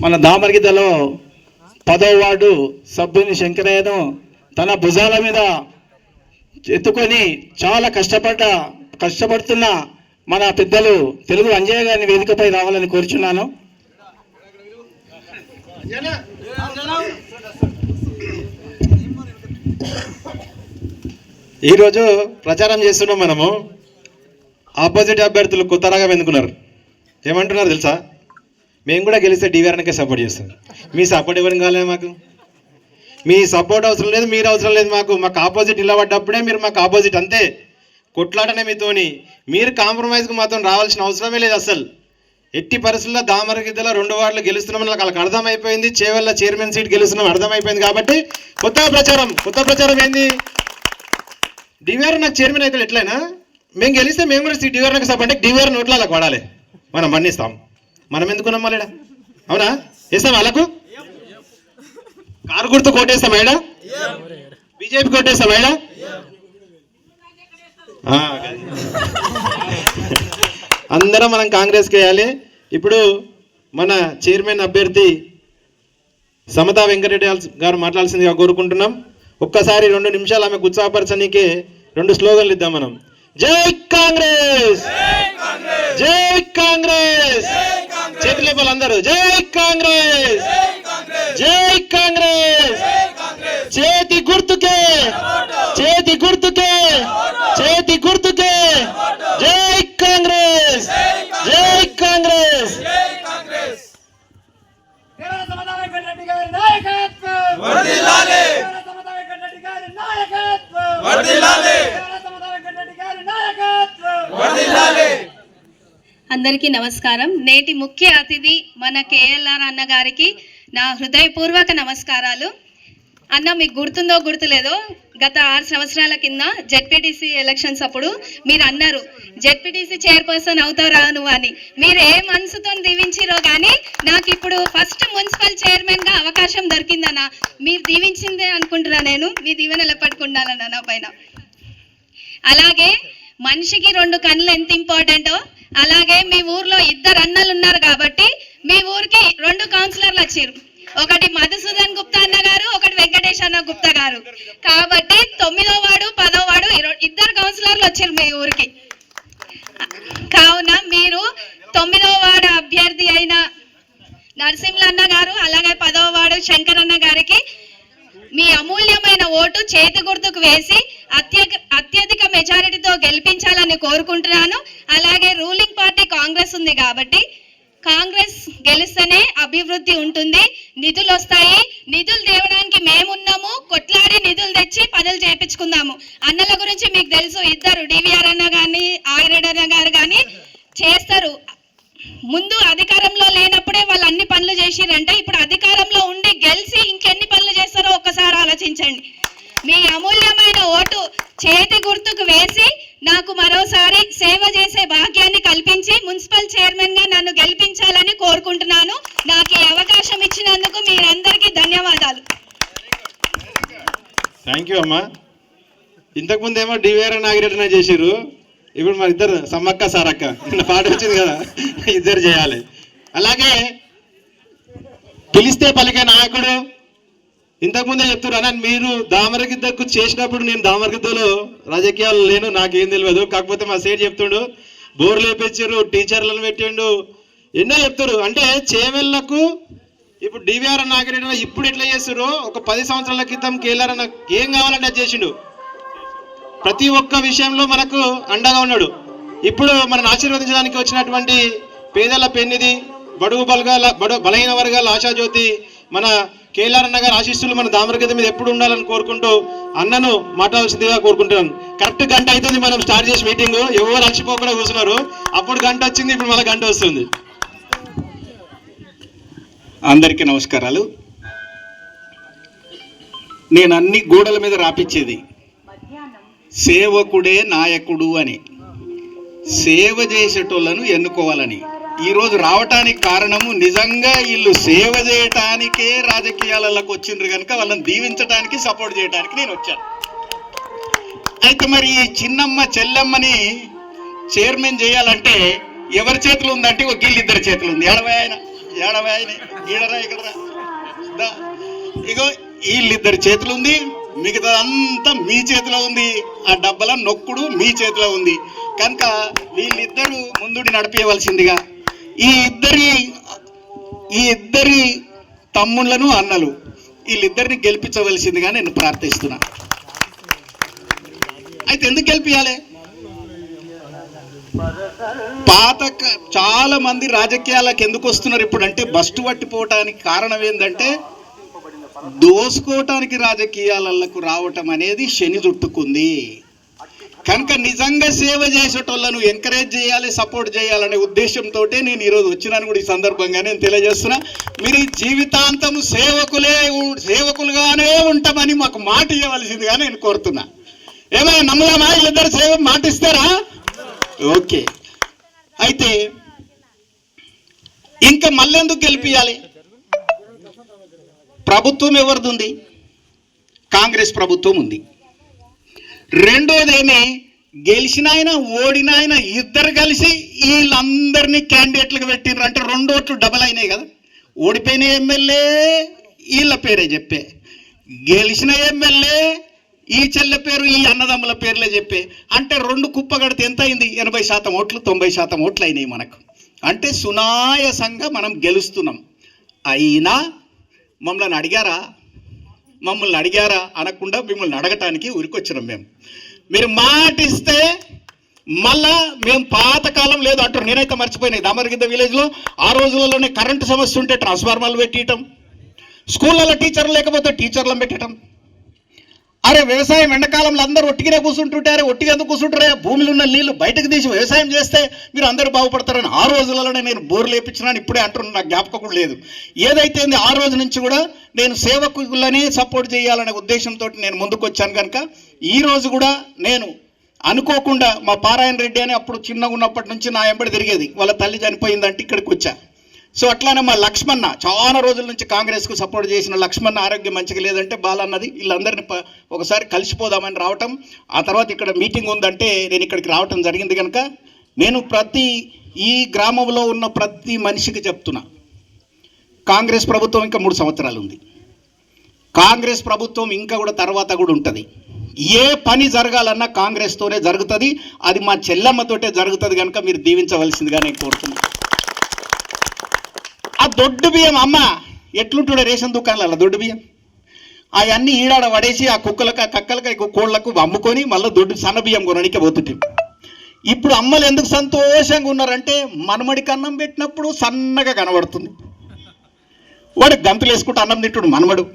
మన దామర్గిద్దలో 10వ వార్డు సభ్యుని శంకరయ్యను తన భుజాల మీద ఎత్తుకొని చాలా కష్టపడుతున్న మన పెద్దలు తెలుగు అంజయ్య గారిని వేదికపై రావాలని కోరుచున్నాను. ఈరోజు ప్రచారం చేస్తున్నాం మనము. ఆపోజిట్ అభ్యర్థులు కొత్త రకం ఎందుకున్నారు, ఏమంటున్నారు తెలుసా? మేము కూడా గెలిస్తే డివిఆర్కే సపోర్ట్ చేస్తాం. మీ సపోర్ట్ ఎవరిని కాలేదు మాకు, మీ సపోర్ట్ అవసరం లేదు, మీరు అవసరం లేదు మాకు. మాకు ఆపోజిట్ నిలబడ్డప్పుడే మీరు మాకు ఆపోజిట్, అంతే. కొట్లాడనే మీతోని, మీరు కాంప్రమైజ్కి మాత్రం రావాల్సిన అవసరమే లేదు అసలు. ఎట్టి పరిస్థితుల్లో దామరగిద్దలో 2 వార్డులు గెలుస్తున్నామని వాళ్ళకి అర్థమైపోయింది. చేవెళ్ళ చైర్మన్ సీట్ గెలుస్తున్నాం అర్థమైపోయింది. కాబట్టి కొత్త ప్రచారం ఏంది, డివిఆర్ నాకు చైర్మన్ అయితే ఎట్లయినా మేము గెలిస్తే మేము కూడా డివిఆర్ నాకు సపోర్ట్ అంటే డివిఆర్ నోట్లో వాళ్ళకి వాడాలి, మనం మన్నిస్తాం. మనం ఎందుకున్నాం మళ్ళీ, అవునా? వేస్తాం వాళ్ళకు కారు గుర్తు కోటేస్తాం మేడ, బీజేపీ కోటేస్తాం మేడ. అందరం మనం కాంగ్రెస్కి వేయాలి. ఇప్పుడు మన చైర్మన్ అభ్యర్థి సమతా వెంకటరెడ్డి గారు మాట్లాడాల్సిందిగా కోరుకుంటున్నాం. ఒక్కసారి 2 నిమిషాలు ఆమె ఉత్సాహపరచనీకే 2 స్లోగన్లు ఇద్దాం మనం. జై కాంగ్రెస్, జై కాంగ్రెస్, చేతులు లేపాలి అందరూ. జై కాంగ్రెస్, జై కాంగ్రెస్, చేతి గుర్తుకే, చేతి గుర్తుకే, చేతి గుర్తుకే. జై కాంగ్రెస్, జై కాంగ్రెస్. అందరికీ నమస్కారం. నేటి ముఖ్య అతిథి మన కేఎల్ఆర్ అన్న గారికి నా హృదయపూర్వక నమస్కారాలు. అన్న, మీకు గుర్తుందో గుర్తులేదో, గత 6 సంవత్సరాల కింద జెడ్పీటీసీ ఎలక్షన్స్ అప్పుడు మీరు అన్నారు జెడ్పీటీసీ చైర్పర్సన్ అవుతారా నువ్వు అని. మీరు ఏ మనసుతో దీవించిరో కానీ నాకు ఇప్పుడు ఫస్ట్ మున్సిపల్ చైర్మన్గా అవకాశం దొరికిందన్న. మీరు దీవించిందే అనుకుంటున్నా నేను. మీ దీవెనలు ఎప్పటికి ఉండాలన్న నా పైన. అలాగే మనిషికి 2 కళ్ళు ఎంత ఇంపార్టెంటో, అలాగే మీ ఊర్లో 2 అన్నలు ఉన్నారు కాబట్టి మీ ఊరికి 2 కౌన్సిలర్లు వచ్చారు. ఒకటి మధుసూదన్ గుప్తా అన్న గారు, ఒకటి వెంకటేష్ అన్న గుప్తా గారు. కాబట్టి 9వ వార్డు 10వ వార్డు 2 కౌన్సిలర్లు వచ్చారు మీ ఊరికి. కావున మీరు 9వ వార్డు అభ్యర్థి అయిన నరసింహ అన్న గారు, అలాగే 10వ వార్డు శంకర్ అన్న గారికి మీ అమూల్యమైన ఓటు చేతి గుర్తుకు వేసి అత్యధిక మెజారిటీతో గెలిపించాలని కోరుకుంటున్నాను. అలాగే రూలింగ్ పార్టీ కాంగ్రెస్ ఉంది కాబట్టి కాంగ్రెస్ గెలిస్తేనే అభివృద్ధి ఉంటుంది, నిధులు వస్తాయి. నిధులు తేవడానికి మేమున్నాము, కొట్లాడి నిధులు తెచ్చి పనులు చేయించుకుందాము. అన్నల గురించి మీకు తెలుసు, 2 డివిఆర్ అన్న కానీ ఆగిరెడ్డి అన్న గారు కానీ చేస్తారు. ముందు అధికారంలో లేనప్పుడే వాళ్ళు అన్ని పనులు చేసిరంటే, ఇప్పుడు అధికారంలో ఉండి గెలిచి ఇంకెన్ని పనులు చేస్తారో ఒక్కసారి ఆలోచించండి. మీ అమూల్యమైన ఓటు చేతి గుర్తుకు వేసి నాకు మరోసారి సేవ చేసే భాగ్యాన్ని కల్పించి మున్సిపల్ చైర్మన్ గా నన్ను గెలిపించాలని కోరుకుంటున్నాను. నాకు ఈ అవకాశం ఇచ్చినందుకు మీరందరికీ ధన్యవాదాలు. థ్యాంక్ యూ అమ్మా. ఇంతకుముందేమో డివిఆర్ నాగిరెడ్డి చేసిర్రు, ఇప్పుడు మరి ఇద్దరు సమ్మక్క సారక్క నిన్న పాట వచ్చింది కదా, ఇద్దరు చేయాలి. అలాగే పిలిస్తే పలికే నాయకుడు. ఇంతకుముందే చెప్తున్నా, మీరు దామరగిద్దకు చేసినప్పుడు నేను దామరగిద్దలో రాజకీయాలు లేను, నాకేం తెలియదు. కాకపోతే మా సేట్ చెప్తుండు, బోర్లు వేపించారు, టీచర్లను పెట్టిండు, ఎన్నో చెప్తారు. అంటే చేవెళ్లకు ఇప్పుడు డివిఆర్ నాగిరెడ్డి ఇప్పుడు ఎట్లా చేస్తారో, ఒక 10 సంవత్సరాల క్రితం కేఎల్ఆర్ అన్న ఏం కావాలంటే అది చేసిండు. ప్రతి ఒక్క విషయంలో మనకు అండగా ఉన్నాడు. ఇప్పుడు మనల్ని ఆశీర్వదించడానికి వచ్చినటువంటి పేదల పెన్నిది, బడుగు బలహీన వర్గాల ఆశాజ్యోతి మన కేఎల్ఆర్ అన్న గారి ఆశీస్సులు మన దామరగిద్ద మీద ఎప్పుడు ఉండాలని కోరుకుంటూ అన్నను మాట్లాడాల్సిందిగా కోరుకుంటున్నాను. కరెక్ట్ 1 గంట అవుతుంది మనం స్టార్ట్ చేసి మీటింగ్, ఎవరు అలసిపోకుండా కూర్చున్నారు. అప్పుడు 1 గంట వచ్చింది, ఇప్పుడు మళ్ళీ 1 గంట వస్తుంది. అందరికీ నమస్కారాలు. నేను అన్ని గోడల మీద రాపిచ్చేది సేవకుడే నాయకుడు అని, సేవ చేసేటోళ్ళను ఎన్నుకోవాలని. ఈరోజు రావటానికి కారణము నిజంగా వీళ్ళు సేవ చేయటానికే రాజకీయాలకు వచ్చిండ్రు కనుక వాళ్ళని దీవించడానికి సపోర్ట్ చేయడానికి నేను వచ్చాను. అయితే మరి ఈ చిన్నమ్మ చెల్లెమ్మని చైర్మన్ చేయాలంటే ఎవరి చేతులు ఉందంటే ఒక వీళ్ళిద్దరి చేతులు ఉంది. ఏడవై ఆయన ఈడరా ఇక్కడరా, ఇగో వీళ్ళిద్దరి చేతులు ఉంది, మిగతా అంతా మీ చేతిలో ఉంది. ఆ డబ్బల నొక్కుడు మీ చేతిలో ఉంది కనుక వీళ్ళిద్దరూ ముందుడి నడిపేయవలసిందిగా, ఈ ఇద్దరి తమ్ముళ్లను అన్నలు వీళ్ళిద్దరిని గెలిపించవలసిందిగా నేను ప్రార్థిస్తున్నా. అయితే ఎందుకు గెలిపించాలి? చాలా మంది రాజకీయాలకు ఎందుకు వస్తున్నారు ఇప్పుడు అంటే బస్టు పట్టిపోవటానికి కారణం ఏంటంటే దోసుకోవటానికి రాజకీయాలకు రావటం అనేది శని చుట్టుకుంది. కనుక నిజంగా సేవ చేసేటోళ్ళను ఎంకరేజ్ చేయాలి, సపోర్ట్ చేయాలనే ఉద్దేశంతో నేను ఈరోజు వచ్చినాను కూడా ఈ సందర్భంగా నేను తెలియజేస్తున్నా. మీరు ఈ జీవితాంతం సేవకులుగానే ఉంటామని మాకు మాట ఇవ్వవలసిందిగా నేను కోరుతున్నా. ఏమైనా నమ్మలామా? వీళ్ళిద్దరు సేవ మాట ఇస్తారా? ఓకే. అయితే ఇంకా మళ్ళెందుకు గెలిపియాలి? ప్రభుత్వం ఎవరిది ఉంది? కాంగ్రెస్ ప్రభుత్వం ఉంది. రెండోదేమి, గెలిచిన ఆయన ఓడిన ఆయన ఇద్దరు కలిసి వీళ్ళందరినీ క్యాండిడేట్లకు పెట్టినారు అంటే 2 ఓట్లు డబల్ అయినాయి కదా. ఓడిపోయిన ఎమ్మెల్యే వీళ్ళ పేరే చెప్పే, గెలిచిన ఎమ్మెల్యే ఈ చెల్లె పేరు ఈ అన్నదమ్ముల పేర్లే చెప్పే. అంటే 2 కుప్ప కడితే ఎంత అయింది? 80% ఓట్లు 90% ఓట్లు అయినాయి మనకు. అంటే సునాయాసంగా మనం గెలుస్తున్నాం. అయినా మమ్మల్ని అడిగారా అనకుండా మిమ్మల్ని అడగటానికి ఉరికొచ్చినాం మేము. మీరు మాట ఇస్తే మళ్ళా మేము పాతకాలం లేదు అంటారు. నేనైతే మర్చిపోయినాయి, దామరగిద్ద విలేజ్లో ఆ రోజులలోనే కరెంటు సమస్య ఉంటే ట్రాన్స్ఫార్మర్లు పెట్టియటం, స్కూళ్ళలో టీచర్లు లేకపోతే టీచర్లను పెట్టడం. అరే వ్యవసాయం ఎండాకాలంలో అందరూ ఒట్టిగానే కూర్చుంటుంటారే, ఒట్టిగా ఎందుకు కూర్చుంటారే? భూమిలో ఉన్న నీళ్లు బయటకు తీసి వ్యవసాయం చేస్తే మీరు అందరూ బాగుపడతారని ఆ రోజులలోనే నేను బోర్లు వేయించినాను. ఇప్పుడే అంటున్నాను, నాకు జ్ఞాపకం కూడా లేదు. ఏదైతే ఆ రోజు నుంచి కూడా నేను సేవకులనే సపోర్ట్ చేయాలనే ఉద్దేశంతో నేను ముందుకు వచ్చాను. కనుక ఈరోజు కూడా నేను అనుకోకుండా మా పారాయణ రెడ్డి అని అప్పుడు చిన్నగా ఉన్నప్పటి నుంచి నా వెంబడి తిరిగేది, వాళ్ళ తల్లి చనిపోయిందంటే ఇక్కడికి వచ్చా. సో అట్లానే మా లక్ష్మణ చాలా రోజుల నుంచి కాంగ్రెస్కు సపోర్ట్ చేసిన లక్ష్మణ ఆరోగ్యం మంచిగా లేదంటే బాలన్నది వీళ్ళందరినీ ఒకసారి కలిసిపోదామని రావటం. ఆ తర్వాత ఇక్కడ మీటింగ్ ఉందంటే నేను ఇక్కడికి రావటం జరిగింది. కనుక నేను ఈ గ్రామంలో ఉన్న ప్రతి మనిషికి చెప్తున్నా, కాంగ్రెస్ ప్రభుత్వం ఇంకా 3 సంవత్సరాలు ఉంది. కాంగ్రెస్ ప్రభుత్వం ఇంకా కూడా తర్వాత కూడా ఉంటుంది. ఏ పని జరగాలన్నా కాంగ్రెస్తోనే జరుగుతుంది. అది మా చెల్లమ్మతోటే జరుగుతుంది. కనుక మీరు దీవించవలసిందిగా నేను కోరుతున్నాను. ఆ దొడ్డు బియ్యం అమ్మ ఎట్లుంటుండే రేషన్ దుకాణాల దొడ్డు బియ్యం అవన్నీ ఈడాడ పడేసి ఆ కుక్కలకు ఆ కక్కలకు కోళ్లకు అమ్ముకొని మళ్ళీ దొడ్డు సన్న బియ్యం కొనడానికి పోతుంటాం. ఇప్పుడు అమ్మలు ఎందుకు సంతోషంగా ఉన్నారంటే మనమడికి అన్నం పెట్టినప్పుడు సన్నగా కనబడుతుంది, వాడు గంతులు వేసుకుంటూ అన్నం తింటుడు మనమడు.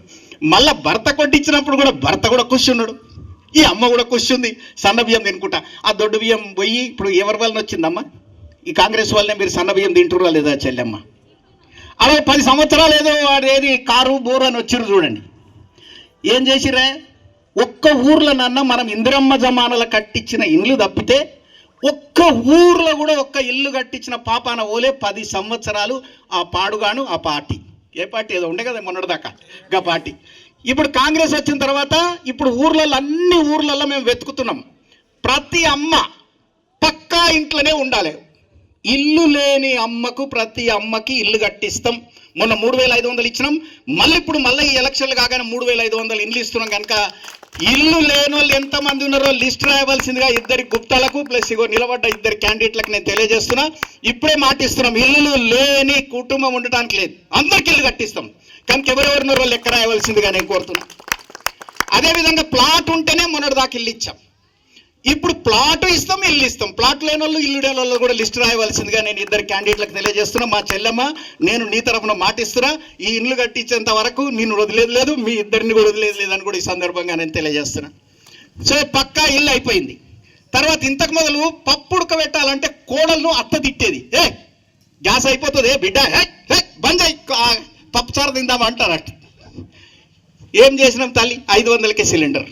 మళ్ళీ భర్త కొట్టించినప్పుడు కూడా భర్త కూడా కూర్చున్నాడు, ఈ అమ్మ కూడా కూర్చుంది సన్న బియ్యం తినుకుంటా. ఆ దొడ్డు బియ్యం పోయి ఇప్పుడు ఎవరి వలన వచ్చిందమ్మా? ఈ కాంగ్రెస్ వాళ్ళనే మీరు సన్న బియ్యం తింటురా లేదా చెల్లెమ్మ? అలా 10 సంవత్సరాలు ఏదో వాడు ఏది కారు బోరు అని వచ్చిర్రు చూడండి. ఏం చేసిరే? ఒక్క ఊర్లో మనం ఇందిరమ్మ జమానాల కట్టించిన ఇల్లు తప్పితే ఒక్క ఊర్లో కూడా ఒక్క ఇల్లు కట్టించిన పాపాన ఓలే 10 సంవత్సరాలు ఆ పాడుగాను ఆ పార్టీ. ఏ పార్టీ ఏదో ఉండే కదా మొన్నటిదాకా గా పార్టీ. ఇప్పుడు కాంగ్రెస్ వచ్చిన తర్వాత ఇప్పుడు అన్ని ఊర్లలో మేము వెతుకుతున్నాం. ప్రతి అమ్మ పక్కా ఇంట్లోనే ఉండాలి. ఇల్లు లేని అమ్మకు ప్రతి అమ్మకి ఇల్లు కట్టిస్తాం. మొన్న 3500 ఇచ్చినాం. మళ్ళీ ఈ ఎలక్షన్లు కాగానే 3500 ఇల్లు ఇస్తున్నాం. కనుక ఇల్లు లేని వాళ్ళు ఎంతమంది ఉన్నారో లిస్ట్ రాయవలసిందిగా 2 గుప్తాలకు ప్లస్ ఇగో నిలబడ్డ 2 క్యాండిడేట్లకు నేను తెలియజేస్తున్నా. ఇప్పుడే మాటిస్తున్నాం, ఇల్లు లేని కుటుంబం ఉండటానికి లేదు, అందరికి ఇల్లు కట్టిస్తాం. కనుక ఎవరెవరున్నారో లెక్క రాయవలసిందిగా నేను కోరుతున్నా. అదేవిధంగా ప్లాట్ ఉంటేనే మొన్నటిదాకా ఇల్లు ఇచ్చాం. ఇప్పుడు ప్లాట్ ఇస్తాం, ఇల్లు ఇస్తాం. ప్లాట్ లేని వాళ్ళు ఇల్లు లేని వాళ్ళు కూడా లిస్ట్ రాయవలసిందిగా నేను 2 క్యాండిడేట్లకు తెలియజేస్తున్నా. మా చెల్లెమ్మ నేను నీ తరఫున మాటిస్తున్నా, ఈ ఇల్లు కట్టించేంత వరకు నేను వదిలేదు లేదు, మీ ఇద్దరిని కూడా వదిలేదు లేదని కూడా ఈ సందర్భంగా నేను తెలియజేస్తున్నా. సో పక్కా ఇల్లు అయిపోయింది. తర్వాత ఇంతకు మొదలు పప్పు ఉడకబెట్టాలంటే కోడలను అత్త తిట్టేది, గ్యాస్ అయిపోతుంది బిడ్డ బంద్ అయ్యి పప్పు చారు తిందామా అంటారు. అట్లా ఏం చేసినాం తల్లి? 500కే సిలిండర్.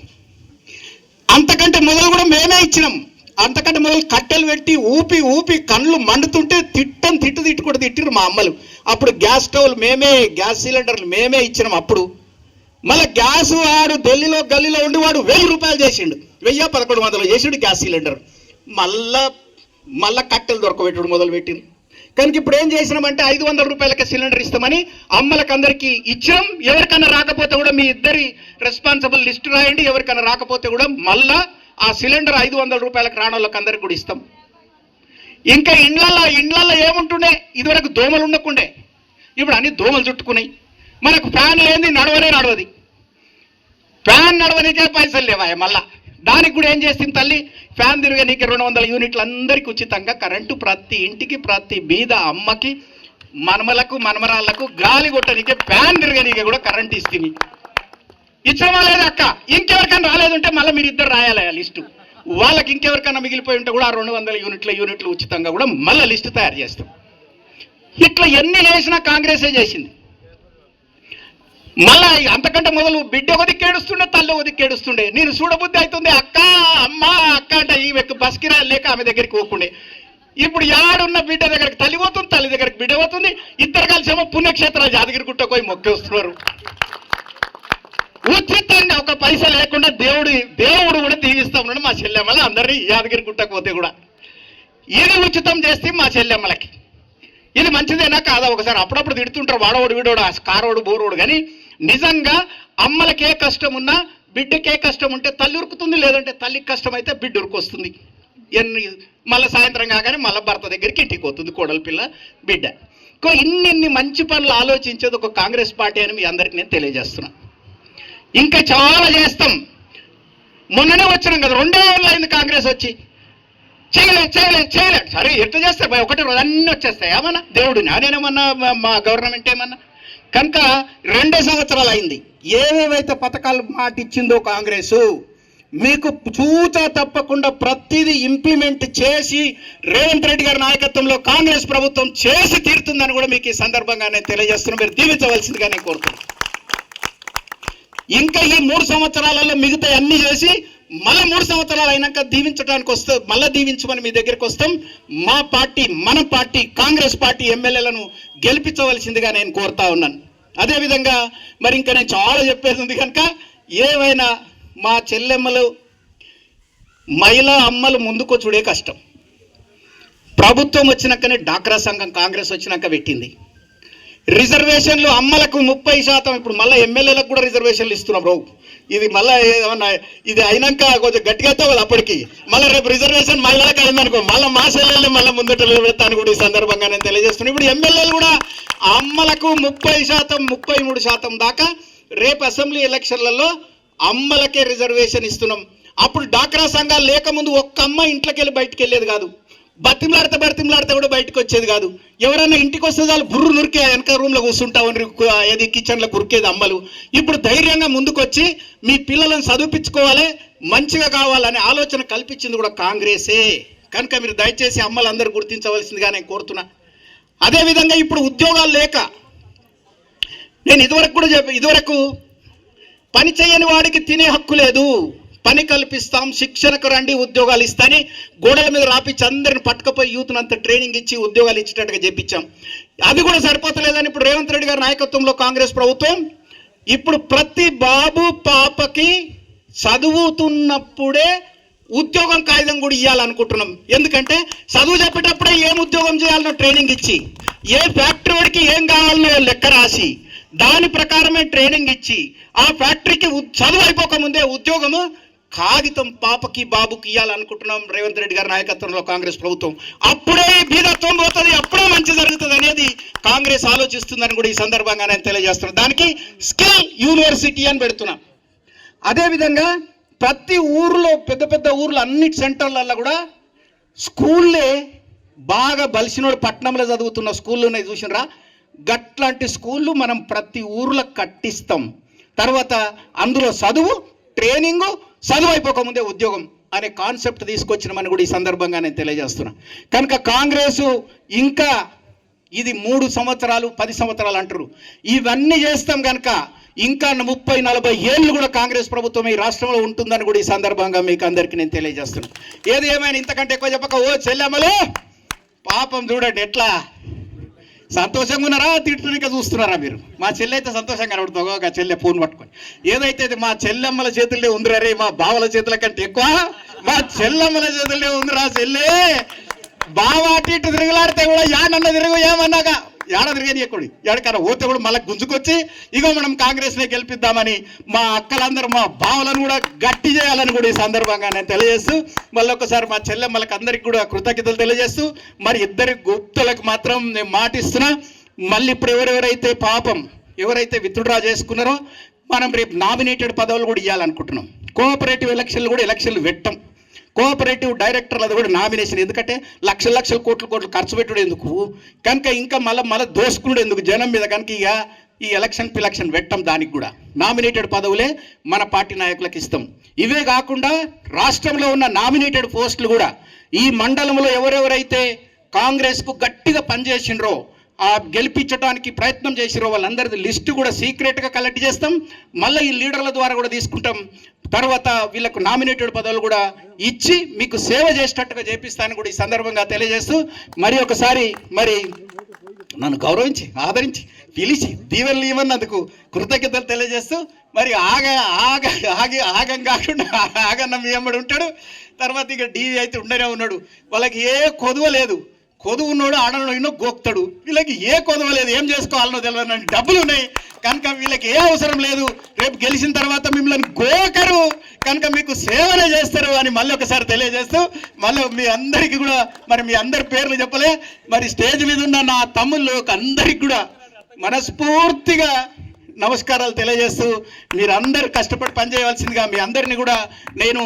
అంతకంటే మొదలు కూడా మేమే ఇచ్చినాం. అంతకంటే మొదలు కట్టెలు పెట్టి ఊపి కళ్ళు మండుతుంటే తిట్టు కూడా తిట్టిరు మా అమ్మలు. అప్పుడు గ్యాస్ స్టవ్లు మేమే, గ్యాస్ సిలిండర్లు మేమే ఇచ్చినాం. అప్పుడు మళ్ళీ గ్యాస్ వాడు ఢిల్లీలో గల్లీలో ఉండి వాడు 1000 రూపాయలు చేసిండు, 1100 చేసిండు గ్యాస్ సిలిండర్. మళ్ళా కట్టెలు దొరకబెట్టుడు మొదలు పెట్టిండు. కనుక ఇప్పుడు ఏం చేసినామంటే 500 రూపాయలకే సిలిండర్ ఇస్తామని అమ్మలకు అందరికీ ఇచ్చాం. ఎవరికన్నా రాకపోతే కూడా మీ ఇద్దరి రెస్పాన్సిబుల్ లిస్ట్ రాయండి. ఎవరికన్నా రాకపోతే కూడా మళ్ళా ఆ సిలిండర్ 500 రూపాయలకు రానోళ్ళకి అందరికి కూడా ఇస్తాం. ఇంకా ఇండ్లల్లో ఏముంటుండే? ఇదివరకు దోమలు ఉండకుండే, ఇప్పుడు అన్ని దోమలు చుట్టుకున్నాయి. మనకు ఫ్యాన్ లేని నడవది. ఫ్యాన్ నడవనికే పైసలు లేవా? మళ్ళా దానికి కూడా ఏం చేస్తుంది తల్లి, ఫ్యాన్ తిరగనీకి 200 యూనిట్లు అందరికీ ఉచితంగా కరెంటు, ప్రతి ఇంటికి ప్రతి బీద అమ్మకి మనమలకు మనమరాళ్లకు గాలి కొట్టనీకే ఫ్యాన్ తిరగనీకే కూడా కరెంట్ ఇస్తుంది. ఇచ్చామా లేదా అక్క? ఇంకెవరికైనా రాలేదుంటే మళ్ళీ మీరు ఇద్దరు రాయాలి ఆ లిస్టు. వాళ్ళకి ఇంకెవరికైనా మిగిలిపోయి ఉంటే కూడా ఆ 200 యూనిట్లు ఉచితంగా కూడా మళ్ళీ లిస్టు తయారు చేస్తాం. ఇట్లా ఎన్ని చేసినా కాంగ్రెసే చేసింది. మళ్ళా అంతకంటే మొదలు బిడ్డ ఒక దిక్కేడుస్తుండే, తల్లి ఒక దిక్కేడుస్తుండే. నేను చూడబుద్ధి అవుతుంది అక్క అమ్మ అక్క అంటే ఈ బస్కి లేక ఆమె దగ్గరికి పోకుండే. ఇప్పుడు యాడున్న బిడ్డ దగ్గరికి తల్లి పోతుంది, తల్లి దగ్గరికి బిడ్డ పోతుంది. ఇద్దరు కలిసి ఏమో పుణ్యక్షేత్రాలు యాదగిరిగుట్ట పోయి మొక్కేస్తున్నారు. ఉచితంగా ఒక పైసా లేకుండా దేవుడు కూడా దీవిస్తా ఉన్నాడు మా చెల్లెమ్మలు అందరినీ యాదగిరిగుట్టకు పోతే కూడా. ఇది ఉచితం చేస్తే మా చెల్లెమ్మలకి ఇది మంచిదేనా కాదా? ఒకసారి అప్పుడప్పుడు తిడుతుంటారు వాడోడు వీడోడు కారోడు బోరోడు. కానీ నిజంగా అమ్మలకి ఏ కష్టం ఉన్నా బిడ్డకి ఏ కష్టం ఉంటే తల్లి ఉరుకుతుంది, లేదంటే తల్లికి కష్టం అయితే బిడ్డ ఉరుకొస్తుంది. మళ్ళీ సాయంత్రం కాగానే మళ్ళీ భర్త దగ్గరికి ఇంటికి పోతుంది కోడల పిల్ల బిడ్డ. ఇన్ని మంచి పనులు ఆలోచించేది ఒక కాంగ్రెస్ పార్టీ అని మీ అందరికీ నేను తెలియజేస్తున్నాను. ఇంకా చాలా చేస్తాం. మొన్ననే వచ్చినాం కదా, 2 ఏళ్ళు అయింది కాంగ్రెస్ వచ్చి. చేయలేదు. సరే ఎట్లా చేస్తారు భయ, ఒకటి రోజు అన్నీ వచ్చేస్తాయి. ఏమన్నా దేవుడు నేనేమన్నా మా గవర్నమెంట్ ఏమన్నా? కనుక 2 సంవత్సరాలు అయింది. ఏవేవైతే పథకాలు మాట ఇచ్చిందో కాంగ్రెస్ మీకు చూచా తప్పకుండా ప్రతిదీ ఇంప్లిమెంట్ చేసి రేవంత్ రెడ్డి గారి నాయకత్వంలో కాంగ్రెస్ ప్రభుత్వం చేసి తీరుతుందని కూడా మీకు ఈ సందర్భంగా నేను తెలియజేస్తున్నాను. మీరు దీవించవలసిందిగా నేను కోరుతున్నాను. ఇంకా ఈ 3 సంవత్సరాలలో మిగతా అన్ని చేసి మళ్ళీ 3 సంవత్సరాలు అయినాక దీవించడానికి వస్తే మళ్ళీ దీవించమని మీ దగ్గరికి వస్తాం. మా పార్టీ మన పార్టీ కాంగ్రెస్ పార్టీ ఎమ్మెల్యేలను గెలిపించవలసిందిగా నేను కోరుతా ఉన్నాను. అదేవిధంగా మరి ఇంకా నేను చాలా చెప్పేది ఉంది కనుక ఏవైనా మా చెల్లెమ్మలు మహిళా అమ్మలు ముందుకు చూడే కష్టం. ప్రభుత్వం వచ్చినాకనే డాక్రా సంఘం కాంగ్రెస్ వచ్చినాక పెట్టింది. రిజర్వేషన్లు అమ్మలకు 30%, ఇప్పుడు మళ్ళీ ఎమ్మెల్యేలకు కూడా రిజర్వేషన్లు ఇస్తున్నాం రావు. ఇది మళ్ళీ ఏమన్నా ఇది అయినాక కొంచెం గట్టిగా అవుతావు కదా అప్పటికి. మళ్ళీ రేపు రిజర్వేషన్ మహిళలకు అయిందనుకో మళ్ళీ మా చెల్లెల్ని మళ్ళీ ముందట పెడతాను కూడా ఈ సందర్భంగా నేను తెలియజేస్తున్నాను. ఇప్పుడు ఎమ్మెల్యేలు కూడా అమ్మలకు 30%, 33% దాకా రేపు అసెంబ్లీ ఎలక్షన్లలో అమ్మలకే రిజర్వేషన్ ఇస్తున్నాం. అప్పుడు డాక్రా సంఘాలు లేకముందు ఒక్క అమ్మ ఇంట్లోకి వెళ్ళి బయటికి వెళ్ళేది కాదు. బతిమలాడితే కూడా బయటకు వచ్చేది కాదు. ఎవరైనా ఇంటికి వస్తే చాలు బుర్రు నురికే వెనక రూమ్లో కూర్చుంటామని ఏది కిచెన్లో కురికేది అమ్మలు. ఇప్పుడు ధైర్యంగా ముందుకు వచ్చి మీ పిల్లలను చదివించుకోవాలి, మంచిగా కావాలనే ఆలోచన కల్పించింది కూడా కాంగ్రెసే. కనుక మీరు దయచేసి అమ్మలు అందరూ గుర్తించవలసిందిగా నేను కోరుతున్నా. అదేవిధంగా ఇప్పుడు ఉద్యోగాలు లేక నేను ఇదివరకు పని చేయని వాడికి తినే హక్కు లేదు, పని కల్పిస్తాం, శిక్షణకు రండి, ఉద్యోగాలు ఇస్తాని గోడల మీద రాపించి అందరిని పట్టుకపోయి యూత్ని అంతా ట్రైనింగ్ ఇచ్చి ఉద్యోగాలు ఇచ్చేటట్టుగా చెప్పించాం. అది కూడా సరిపోతలేదని ఇప్పుడు రేవంత్ రెడ్డి గారి నాయకత్వంలో కాంగ్రెస్ ప్రభుత్వం ఇప్పుడు ప్రతి బాబు పాపకి చదువుతున్నప్పుడే ఉద్యోగం కాగితం కూడా ఇవ్వాలనుకుంటున్నాం. ఎందుకంటే చదువు చెప్పేటప్పుడే ఏం ఉద్యోగం చేయాలనో ట్రైనింగ్ ఇచ్చి, ఏ ఫ్యాక్టరీ వాడికి ఏం కావాలనో లెక్క రాసి దాని ప్రకారమే ట్రైనింగ్ ఇచ్చి ఆ ఫ్యాక్టరీకి చదువు అయిపోకముందే ఉద్యోగము కాగితం పాపకి బాబుకి ఇవ్వాలనుకుంటున్నాం రేవంత్ రెడ్డి గారి నాయకత్వంలో కాంగ్రెస్ ప్రభుత్వం. అప్పుడే బీదత్వం పోతుంది, అప్పుడే మంచి జరుగుతుంది అనేది కాంగ్రెస్ ఆలోచిస్తుందని కూడా ఈ సందర్భంగా నేను తెలియజేస్తున్నాను. దానికి స్కిల్ యూనివర్సిటీ అని పెడుతున్నాం. అదేవిధంగా ప్రతి ఊర్లో పెద్ద ఊర్లో అన్ని సెంటర్లలో కూడా స్కూల్లే బాగా బలిసినోడు పట్టణంలో చదువుతున్న స్కూళ్ళు ఉన్నాయి చూసినరా, గట్లాంటి స్కూళ్ళు మనం ప్రతి ఊర్లో కట్టిస్తాం. తర్వాత అందులో చదువు ట్రైనింగు, చదువు అయిపోకముందే ఉద్యోగం అనే కాన్సెప్ట్ తీసుకొచ్చినామని కూడా ఈ సందర్భంగా నేను తెలియజేస్తున్నా. కనుక కాంగ్రెసు ఇంకా ఇది 3 సంవత్సరాలు 10 సంవత్సరాలు అంటారు, ఇవన్నీ చేస్తాం కనుక ఇంకా 30-40 ఏళ్ళు కూడా కాంగ్రెస్ ప్రభుత్వం ఈ రాష్ట్రంలో ఉంటుందని కూడా ఈ సందర్భంగా మీకు అందరికీ నేను తెలియజేస్తున్నాను. ఏది ఏమైనా ఇంతకంటే ఎక్కువ చెప్పక, ఓ చెల్లెమ్మలు పాపం చూడండి ఎట్లా సంతోషంగా ఉన్నారా, తిట్టునిక చూస్తున్నారా మీరు? మా చెల్లె అయితే సంతోషంగా కనబడుతుందో ఒక చెల్లె ఫోన్ పట్టుకొని. ఏదైతే మా చెల్లెమ్మల చేతుల్లో ఉందిరా రే, మా బావల చేతుల కంటే ఎక్కువ మా చెల్లెమ్మల చేతుల్లో ఉందిరా చెల్లె. బావ అటు ఇటు తిరుగులాడితే కూడా యాడన్న తిరుగు ఏమన్నాగా ఏడ తిరిగేది ఎక్కడి ఎడకన్నా పోతే కూడా మళ్ళీ గుంజుకొచ్చి ఇగో మనం కాంగ్రెస్నే గెలిపిద్దామని మా అక్కలందరూ మా బావలను కూడా గట్టి చేయాలని కూడా ఈ సందర్భంగా నేను తెలియజేస్తూ మళ్ళీ ఒకసారి మా చెల్లెమ్మలకు అందరికి కూడా కృతజ్ఞతలు తెలియజేస్తూ మరి ఇద్దరి గుప్తులకు మాత్రం నేను మాటిస్తున్నా. మళ్ళీ ఇప్పుడు ఎవరెవరైతే పాపం ఎవరైతే విత్డ్రా చేసుకున్నారో మనం రేపు నామినేటెడ్ పదవులు కూడా ఇవ్వాలనుకుంటున్నాం. కోఆపరేటివ్ ఎలక్షన్లు కూడా ఎలక్షన్లు పెట్టం. కోఆపరేటివ్ డైరెక్టర్లది కూడా నామినేషన్, ఎందుకంటే లక్షల కోట్లు ఖర్చు పెట్టుడు ఎందుకు, కనుక ఇంకా మళ్ళీ దోసుకున్నాడు ఎందుకు జనం మీద, కనుక ఇక ఈ ఎలక్షన్ పెట్టం. దానికి కూడా నామినేటెడ్ పదవులే మన పార్టీ నాయకులకు ఇస్తాం. ఇవే కాకుండా రాష్ట్రంలో ఉన్న నామినేటెడ్ పోస్టులు కూడా ఈ మండలంలో ఎవరెవరైతే కాంగ్రెస్కు గట్టిగా పనిచేసిండ్రో, ఆ గెలిపించడానికి ప్రయత్నం చేసిరో వాళ్ళందరిది లిస్టు కూడా సీక్రెట్గా కలెక్ట్ చేస్తాం. మళ్ళీ ఈ లీడర్ల ద్వారా కూడా తీసుకుంటాం. తర్వాత వీళ్ళకు నామినేటెడ్ పదవులు కూడా ఇచ్చి మీకు సేవ చేసేటట్టుగా చేపిస్తానని కూడా ఈ సందర్భంగా తెలియజేస్తూ, మరి ఒకసారి మరి నన్ను గౌరవించి ఆదరించి పిలిచి దీవెనలు ఇవ్వన్నందుకు కృతజ్ఞతలు తెలియజేస్తూ, మరి ఆగం కాకుండా ఆగన్న మీ అమ్మడు ఉంటాడు. తర్వాత ఇక డీవీ అయితే ఉండనే ఉన్నాడు. వాళ్ళకి ఏ కొదువ లేదు, కొదువు ఉన్నాడు ఆడలో ఎన్నో గోక్తాడు. వీళ్ళకి ఏ కొదవ లేదు, ఏం చేసుకోవాలనో తెలియదు. డబ్బులు ఉన్నాయి కనుక వీళ్ళకి ఏ అవసరం లేదు. రేపు గెలిచిన తర్వాత మిమ్మల్ని గోకరు కనుక మీకు సేవనే చేస్తారు అని మళ్ళీ ఒకసారి తెలియజేస్తూ, మళ్ళీ మీ అందరికీ కూడా మరి మీ అందరి పేర్లు చెప్పలే, మరి స్టేజ్ మీద ఉన్న నా తమ్ముళ్ళు అందరికి కూడా మనస్ఫూర్తిగా నమస్కారాలు తెలియజేస్తూ, మీరందరూ కష్టపడి పనిచేయవలసిందిగా మీ అందరినీ కూడా నేను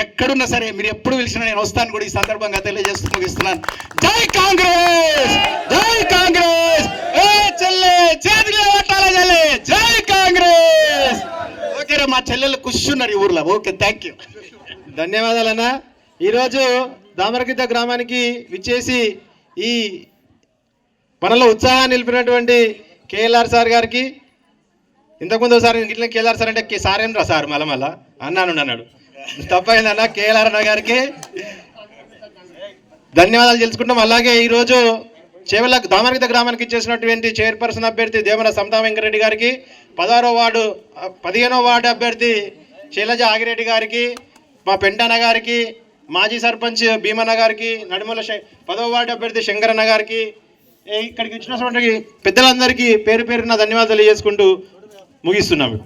ఎక్కడున్నా సరే మీరు ఎప్పుడు పిలిచినా నేను వస్తాను కూడా ఈ సందర్భంగా తెలియజేస్తూ ముగిస్తున్నాను. జై కాంగ్రెస్, జై కాంగ్రెస్, ఏ చెల్లె చేతిలో పట్టాల చెల్లె, జై కాంగ్రెస్. ఓకేరా, మా చెల్లెలు కూర్చున్నారు ఈ ఊర్లో. ఓకే, థ్యాంక్ యూ, ధన్యవాదాలన్నా. ఈరోజు దామరగిద్ద గ్రామానికి విచ్చేసి ఈ పనుల ఉత్సాహాన్ని నిలిపినటువంటి కేఎల్ఆర్ సార్ గారికి, ఇంతకుముందు ఒకసారి ఇట్లా కేఎల్ఆర్ సార్ అంటే సారేంద్ర సార్ మళ్ళా అన్నాడు, తప్పైందన్న. కేఎల్ఆర్ అన్న గారికి ధన్యవాదాలు తెలుసుకుంటాం. అలాగే ఈరోజు చేవెళ్ళ దామరగిద్ద గ్రామానికి ఇచ్చేసినటువంటి చైర్పర్సన్ అభ్యర్థి దేవన సమతా వెంకరెడ్డి గారికి, 15వ వార్డు అభ్యర్థి శైలజ ఆగిరెడ్డి గారికి, మా పెంటన్న గారికి, మాజీ సర్పంచ్ భీమన్న గారికి, నడుమల 10వ వార్డు అభ్యర్థి శంకరన్న గారికి, ఇక్కడికి ఇచ్చినటువంటి పెద్దలందరికీ పేరు పేరున ధన్యవాదాలు తెలియజేసుకుంటూ ముగిస్తున్నాము.